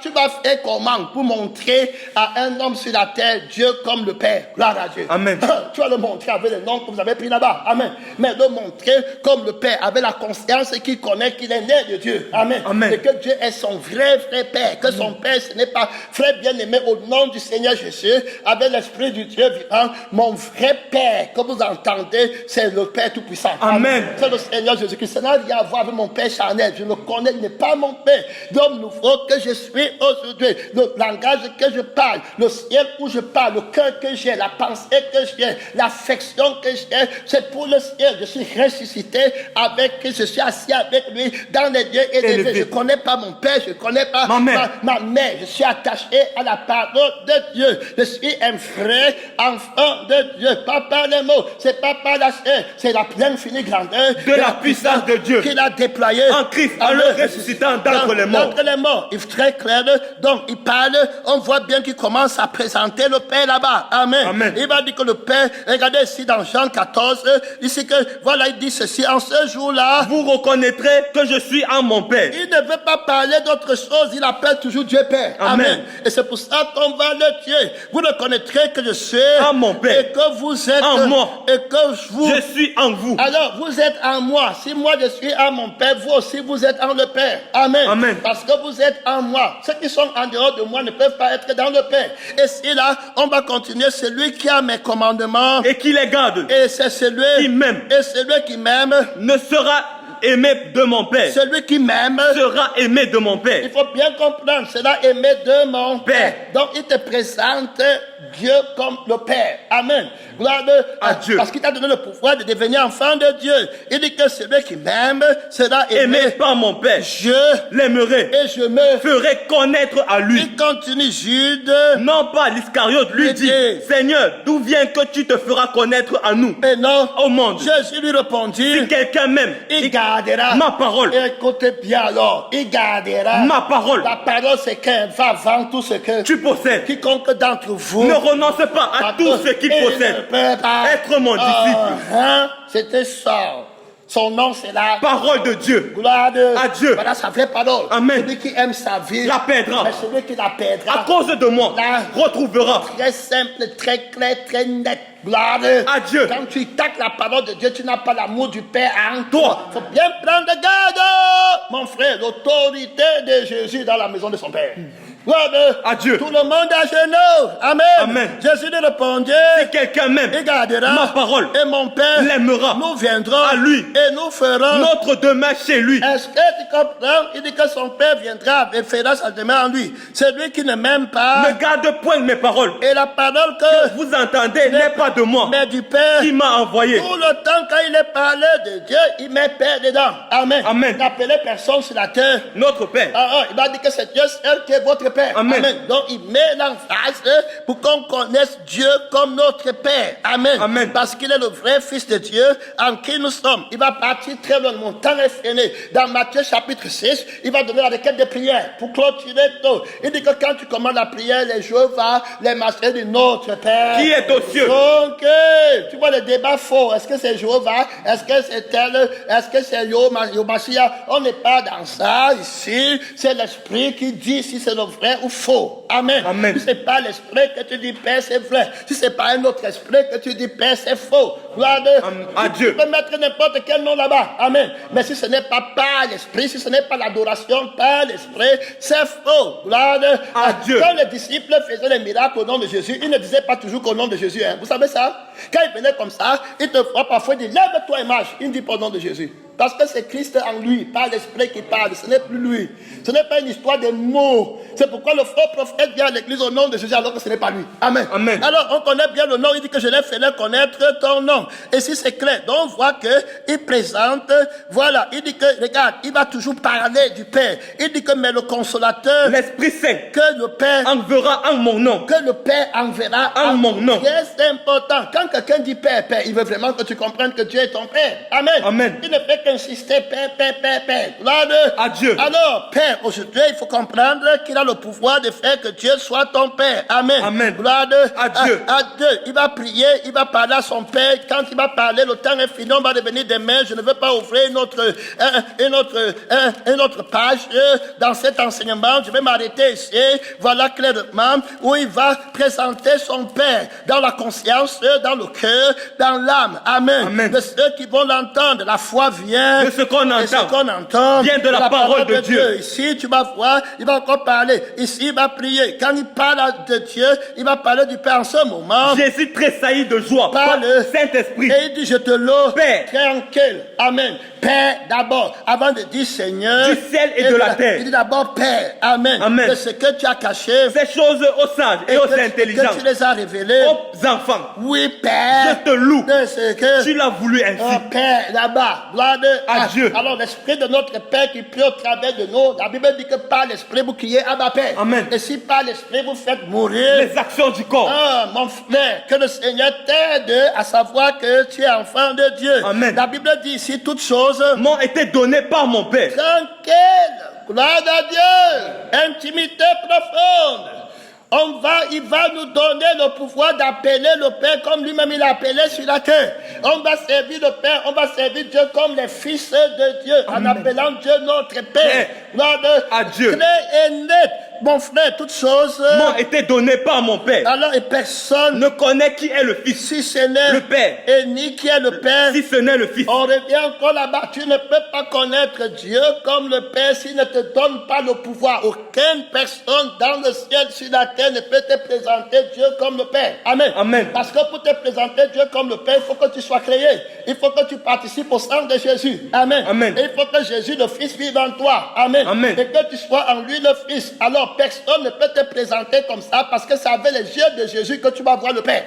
Speaker 1: Tu vas faire comment pour montrer à un homme sur la terre Dieu comme le Père. Gloire à Dieu.
Speaker 2: Amen.
Speaker 1: Tu vas le montrer avec le nom que vous avez pris là-bas. Amen. Mais le montrer comme le Père, avec la conscience qu'il connaît qu'il est né de Dieu. Amen.
Speaker 2: Amen.
Speaker 1: Et que Dieu est son vrai Père. Que son Père, ce n'est pas frère bien-aimé au nom du Seigneur Jésus, avec l'Esprit du Dieu vivant. Mon vrai Père, que vous entendez, c'est le Père Tout-Puissant.
Speaker 2: Amen.
Speaker 1: C'est le Seigneur Jésus-Christ. Ça n'a rien à voir avec mon Père charnel. Je le connais, il n'est pas mon Père. L'homme nouveau que je suis aujourd'hui, le langage que je parle, le ciel où je parle, le cœur que j'ai, la pensée que j'ai, l'affection que j'ai, c'est pour le ciel. Je suis ressuscité avec, je suis assis avec lui dans les lieux élevés. Je ne connais pas mon Père, je ne connais pas ma mère. Je suis attaché à la parole de Dieu. Je suis un vrai enfant de Dieu. Pas par les mots, c'est pas par la chair, c'est la pleine finie grandeur
Speaker 2: de la puissance de Dieu
Speaker 1: qu'il a déployé
Speaker 2: en Christ, en le ressuscitant d'entre les morts.
Speaker 1: D'entre les morts. Il est très clair. Donc, il parle, on voit bien qu'il commence à présenter le Père là-bas. Amen.
Speaker 2: Amen.
Speaker 1: Il va dire que le Père, regardez ici dans Jean 14, ici que, voilà, il dit ceci, en ce jour-là,
Speaker 2: vous reconnaîtrez que je suis en mon Père.
Speaker 1: Il ne veut pas parler d'autre chose, il appelle toujours Dieu Père.
Speaker 2: Amen.
Speaker 1: Et c'est pour ça qu'on va le tuer. Vous reconnaîtrez que je suis
Speaker 2: en mon Père.
Speaker 1: Et que vous êtes
Speaker 2: en moi.
Speaker 1: Et que vous.
Speaker 2: Je suis en vous.
Speaker 1: Alors, vous êtes en moi. Si moi je suis en mon Père, vous aussi vous êtes en le Père. Amen.
Speaker 2: Amen.
Speaker 1: Parce que vous êtes en moi. Ceux qui sont en dehors de moi ne peuvent pas être dans le Père. Et si là, on va continuer, celui qui a mes commandements.
Speaker 2: Et qui les garde.
Speaker 1: Et c'est celui
Speaker 2: qui m'aime.
Speaker 1: Et celui qui m'aime.
Speaker 2: Ne sera aimé de mon Père.
Speaker 1: Celui qui m'aime
Speaker 2: sera aimé de mon Père.
Speaker 1: Il faut bien comprendre, cela aimé de mon Père. Donc il te présente Dieu comme le Père. Amen. Gloire
Speaker 2: à Dieu.
Speaker 1: Parce qu'il t'a donné le pouvoir de devenir enfant de Dieu. Il dit que celui qui m'aime sera
Speaker 2: aimé par mon Père.
Speaker 1: Je
Speaker 2: l'aimerai
Speaker 1: et je me
Speaker 2: ferai connaître à lui.
Speaker 1: Il continue Jude.
Speaker 2: Non pas l'Iscariote lui dit, Seigneur, d'où vient que tu te feras connaître à nous?
Speaker 1: Et non,
Speaker 2: au monde.
Speaker 1: Jésus lui répondit,
Speaker 2: si quelqu'un m'aime,
Speaker 1: il gardera
Speaker 2: ma parole.
Speaker 1: Écoutez bien alors, il gardera
Speaker 2: ma parole.
Speaker 1: La parole c'est qu'elle va vendre tout ce que
Speaker 2: tu possèdes.
Speaker 1: Quiconque d'entre vous
Speaker 2: ne renonce pas à tout ce qu'il possède. Être mon disciple.
Speaker 1: C'était ça. Son nom, c'est la
Speaker 2: parole de Dieu.
Speaker 1: Gloire
Speaker 2: à Dieu.
Speaker 1: Voilà sa vraie parole.
Speaker 2: Amen.
Speaker 1: Celui qui aime sa vie
Speaker 2: la perdra.
Speaker 1: Mais celui qui la perdra
Speaker 2: à cause de moi retrouvera.
Speaker 1: Très simple, très clair, très net. Gloire
Speaker 2: à Dieu.
Speaker 1: Quand tu attaques la parole de Dieu, tu n'as pas l'amour du Père en toi. Il faut bien prendre garde, mon frère, l'autorité de Jésus dans la maison de son Père. Gloire
Speaker 2: à Dieu.
Speaker 1: Tout le monde à genoux. Amen.
Speaker 2: Amen.
Speaker 1: Jésus lui répondit,
Speaker 2: si quelqu'un m'aime,
Speaker 1: il gardera
Speaker 2: ma parole,
Speaker 1: et mon Père
Speaker 2: l'aimera.
Speaker 1: Nous viendrons
Speaker 2: à lui
Speaker 1: et nous ferons
Speaker 2: notre demeure chez lui.
Speaker 1: Est-ce que tu comprends? Il dit que son Père viendra et fera sa demeure en lui. Celui qui ne m'aime pas
Speaker 2: ne garde point mes paroles.
Speaker 1: Et la parole que
Speaker 2: vous entendez n'est pas de moi,
Speaker 1: mais du Père
Speaker 2: qui m'a envoyé.
Speaker 1: Tout le temps quand il est parlé de Dieu, il met Père dedans. Amen.
Speaker 2: Amen.
Speaker 1: N'appelez personne sur la terre
Speaker 2: notre Père.
Speaker 1: Il va dire que c'est Dieu seul qui est votre Père.
Speaker 2: Amen.
Speaker 1: Amen. Donc il met l'emphase pour qu'on connaisse Dieu comme notre Père. Amen.
Speaker 2: Amen.
Speaker 1: Parce qu'il est le vrai Fils de Dieu en qui nous sommes. Il va partir très loin. Mon temps est freiné. Dans Matthieu chapitre 6, il va donner la requête de prière pour clôturer tout. Il dit que quand tu commandes la prière, les jours vont les masser de notre Père
Speaker 2: qui est aux cieux.
Speaker 1: Donc, tu vois le débat faux. Est-ce que c'est Jéhovah? Est-ce que c'est tel? Est-ce que c'est Yomashia? On n'est pas dans ça ici. C'est l'esprit qui dit si c'est le vrai ou faux. Amen.
Speaker 2: Amen.
Speaker 1: Si c'est pas l'esprit que tu dis Père, c'est vrai. Si c'est pas un autre esprit que tu dis Père, c'est faux. Gloire
Speaker 2: à Dieu.
Speaker 1: Tu peux mettre n'importe quel nom là-bas. Amen. Mais si ce n'est pas par l'esprit, si ce n'est pas l'adoration par l'esprit, c'est faux. Gloire
Speaker 2: à Dieu.
Speaker 1: Quand les disciples faisaient les miracles au nom de Jésus, ils ne disaient pas toujours qu'au nom de Jésus. Hein. Vous savez ça? Quand ils venaient comme ça, ils te voient parfois dire lève-toi et marche. Il ne dit pas au nom de Jésus. Parce que c'est Christ en lui, pas l'esprit qui parle. Ce n'est plus lui. Ce n'est pas une histoire de mots. C'est pourquoi le faux prophète vient à l'église au nom de Jésus alors que ce n'est pas lui. Amen.
Speaker 2: Amen.
Speaker 1: Alors on connaît bien le nom. Il dit que je l'ai fait connaître ton nom. Et si c'est clair, donc on voit qu'il présente, voilà, il dit que, regarde, il va toujours parler du Père. Il dit que mais le consolateur,
Speaker 2: l'Esprit Saint,
Speaker 1: que le Père
Speaker 2: enverra en mon nom.
Speaker 1: Que le Père enverra
Speaker 2: en mon nom.
Speaker 1: C'est important. Quand quelqu'un dit Père, Père, il veut vraiment que tu comprennes que Dieu est ton Père. Amen.
Speaker 2: Amen.
Speaker 1: Il ne fait qu'insister, Père. Gloire
Speaker 2: à Dieu.
Speaker 1: Alors, Père, aujourd'hui, il faut comprendre qu'il a le pouvoir de faire que Dieu soit ton Père. Amen.
Speaker 2: Amen.
Speaker 1: Gloire
Speaker 2: à Dieu.
Speaker 1: À Dieu. Il va prier, il va parler à son Père. Quand il va parler, le temps est fini, on va devenir demain. Je ne veux pas ouvrir une autre page dans cet enseignement. Je vais m'arrêter ici. Voilà clairement où il va présenter son Père dans la conscience, dans le cœur, dans l'âme. Amen.
Speaker 2: Amen.
Speaker 1: De ceux qui vont l'entendre, la foi vient
Speaker 2: de ce qu'on
Speaker 1: entend,
Speaker 2: vient de la parole de Dieu.
Speaker 1: Ici, tu vas voir, il va encore parler. Ici, il va prier. Quand il parle de Dieu, il va parler du Père en ce moment.
Speaker 2: Jésus tressaillit de joie par le Saint-Esprit.
Speaker 1: Et il dit, je te loue,
Speaker 2: Père.
Speaker 1: tranquille. Amen. Père d'abord, avant de dire Seigneur.
Speaker 2: Du ciel et de la terre.
Speaker 1: Il dit d'abord Père. Amen.
Speaker 2: Amen.
Speaker 1: De ce que tu as caché.
Speaker 2: Ces choses aux sages et aux intelligents.
Speaker 1: Que tu les as révélées.
Speaker 2: Aux enfants.
Speaker 1: Oui, Père.
Speaker 2: Je te loue.
Speaker 1: De ce que
Speaker 2: tu l'as voulu ainsi.
Speaker 1: Oh, Père, là-bas. Gloire
Speaker 2: à Dieu.
Speaker 1: Alors, l'esprit de notre Père qui prie au travers de nous. La Bible dit que par l'esprit, vous criez à ma Père.
Speaker 2: Amen.
Speaker 1: Et si par l'esprit, vous faites mourir
Speaker 2: les actions du corps.
Speaker 1: Ah, mon frère, que le Seigneur t'aide à savoir que tu es enfant de Dieu.
Speaker 2: Amen.
Speaker 1: La Bible dit ici toutes choses
Speaker 2: m'ont été données par mon Père.
Speaker 1: Tranquille. Gloire à Dieu. Intimité profonde. Il va nous donner le pouvoir d'appeler le Père comme lui-même il a appelé sur la terre. On va servir le Père, on va servir Dieu comme les fils de Dieu, en appelant Dieu notre Père. Gloire
Speaker 2: à Dieu.
Speaker 1: Clair et net. Mon frère, toutes choses
Speaker 2: m'ont été données par mon Père.
Speaker 1: Alors, et personne
Speaker 2: ne connaît qui est le Fils,
Speaker 1: si ce n'est
Speaker 2: le Père,
Speaker 1: et ni qui est le Père,
Speaker 2: si ce n'est le Fils.
Speaker 1: On revient encore là-bas. Tu ne peux pas connaître Dieu comme le Père s'il ne te donne pas le pouvoir. Aucune personne dans le ciel, sur la terre ne peut te présenter Dieu comme le Père. Amen.
Speaker 2: Amen.
Speaker 1: Parce que pour te présenter Dieu comme le Père, il faut que tu sois créé. Il faut que tu participes au sang de Jésus. Amen.
Speaker 2: Amen.
Speaker 1: Et il faut que Jésus, le Fils, vive en toi. Amen.
Speaker 2: Amen.
Speaker 1: Et que tu sois en lui le Fils. Alors, personne ne peut te présenter comme ça parce que c'est avec les yeux de Jésus que tu vas voir le Père.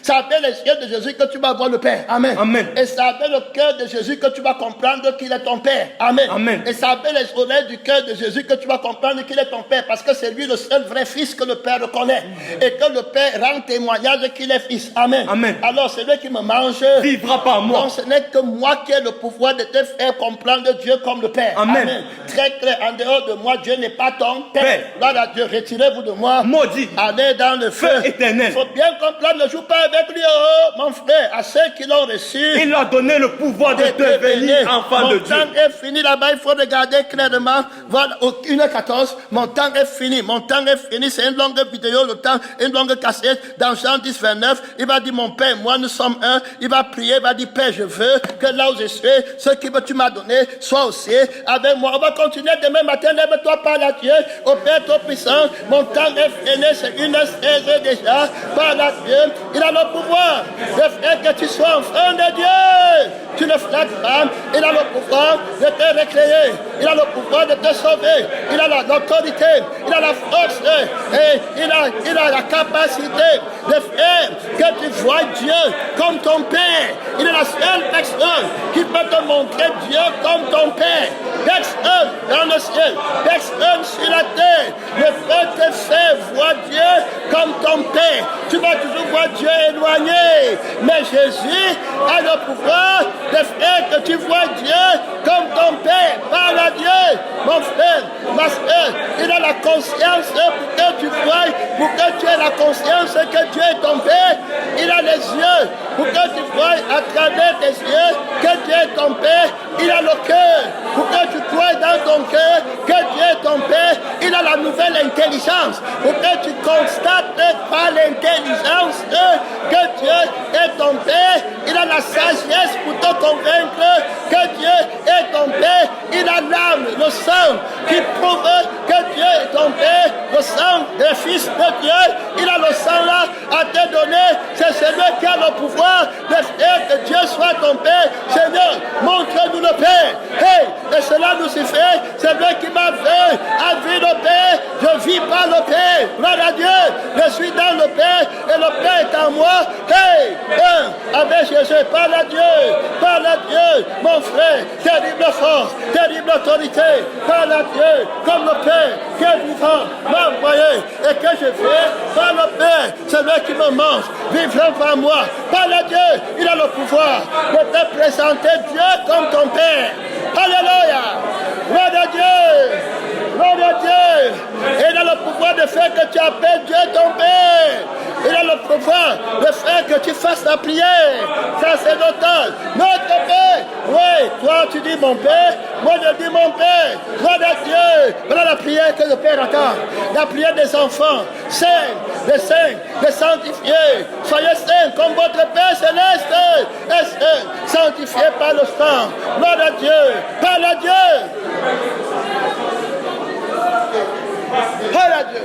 Speaker 1: C'est avec les yeux de Jésus que tu vas voir le Père. Amen.
Speaker 2: Amen.
Speaker 1: Et c'est avec le cœur de Jésus que tu vas comprendre qu'il est ton Père. Amen.
Speaker 2: Amen.
Speaker 1: Et c'est avec les oreilles du cœur de Jésus que tu vas comprendre qu'il est ton Père. Parce que c'est lui le seul vrai Fils que le Père reconnaît. Et que le Père rend témoignage qu'il est Fils. Amen.
Speaker 2: Amen.
Speaker 1: Alors celui qui me mange
Speaker 2: vivra par moi.
Speaker 1: Donc ce n'est que moi qui ai le pouvoir de te faire comprendre Dieu comme le Père.
Speaker 2: Amen.
Speaker 1: Très clair. En dehors de moi, Dieu n'est pas ton Père. Gloire à Dieu. Retirez-vous de moi.
Speaker 2: Maudit.
Speaker 1: Allez dans le feu
Speaker 2: éternel.
Speaker 1: Il faut bien comprendre. Ne joue pas avec lui. Oh, mon frère, à ceux qui l'ont reçu,
Speaker 2: il leur a donné le pouvoir de devenir enfant de Dieu.
Speaker 1: Mon temps est fini là-bas, il faut regarder clairement. Voilà, 1h14, mon temps est fini. Mon temps est fini, c'est une longue vidéo, le temps, une longue cassette. Dans Jean 10, 29, il va dire, mon Père, moi nous sommes un. Il va prier, il va dire, Père, je veux que là où je suis, ce que tu m'as donné, soit aussi avec moi. On va continuer demain matin, lève-toi par la Dieu, au Père Tout-Puissant. Mon temps est fini, c'est 1h16 déjà, par la Dieu. Il a le pouvoir de faire que tu sois enfant de Dieu. Tu ne flattes pas. Il a le pouvoir de te recréer. Il a le pouvoir de te sauver. Il a l'autorité. Il a la force. Et il a la capacité de faire que tu vois Dieu comme ton Père. Il est la seule personne qui peut te montrer Dieu comme ton Père. Personne dans le ciel, personne sur la terre ne peut te faire voir Dieu comme ton Père. Tu vas toujours voir Dieu éloigné. Mais Jésus a le pouvoir de faire que tu vois Dieu comme ton Père. Parle à Dieu, mon frère, ma soeur. Il a la conscience pour que tu vois, pour que tu aies la conscience que Dieu est ton Père. Il a les yeux pour que tu vois à travers tes yeux que Dieu est ton Père. Il a le cœur pour que tu crois dans ton cœur que Dieu est ton Père. Il a la nouvelle intelligence pour que tu constates par l'intelligence que Dieu est ton Père. Il a la sagesse pour te convaincre que Dieu est ton Père. Il a l'âme, le sang qui prouve que Dieu est ton Père, le sang des fils de Dieu. Il a le sang là à te donner. C'est celui qui a le pouvoir de faire que Dieu soit ton Père. Seigneur, montre-nous le Père. Hey, et cela nous suffit. C'est lui qui m'a fait à vivre le Père. Je vis par le Père. Gloire à Dieu. Je suis dans le Père et le Père est en moi. Hey, avec Jésus, parle à Dieu. Parle à Dieu, mon frère. Terrible force, terrible autorité. Parle à Dieu, comme le Père qui est vivant m'a envoyé et que je fais par le Père, celui qui me mange, vivant par moi. Par le Dieu, il a le pouvoir de te présenter Dieu comme ton Père. Alléluia. Gloire à Dieu. Gloire à Dieu. Et il a le pouvoir de faire que tu appelles Dieu ton Père. Il a le pouvoir de faire que tu fasses la prière. Ça c'est notre Notre Père. Oui, toi tu dis mon Père. Moi je dis mon Père. Gloire à Dieu. Voilà la prière que le Père attend. La prière des enfants. Saints, de sanctifier. Soyez saints comme votre Père céleste est saint. Sanctifié par le sang. Gloire à Dieu. Par à Dieu. Par à Dieu.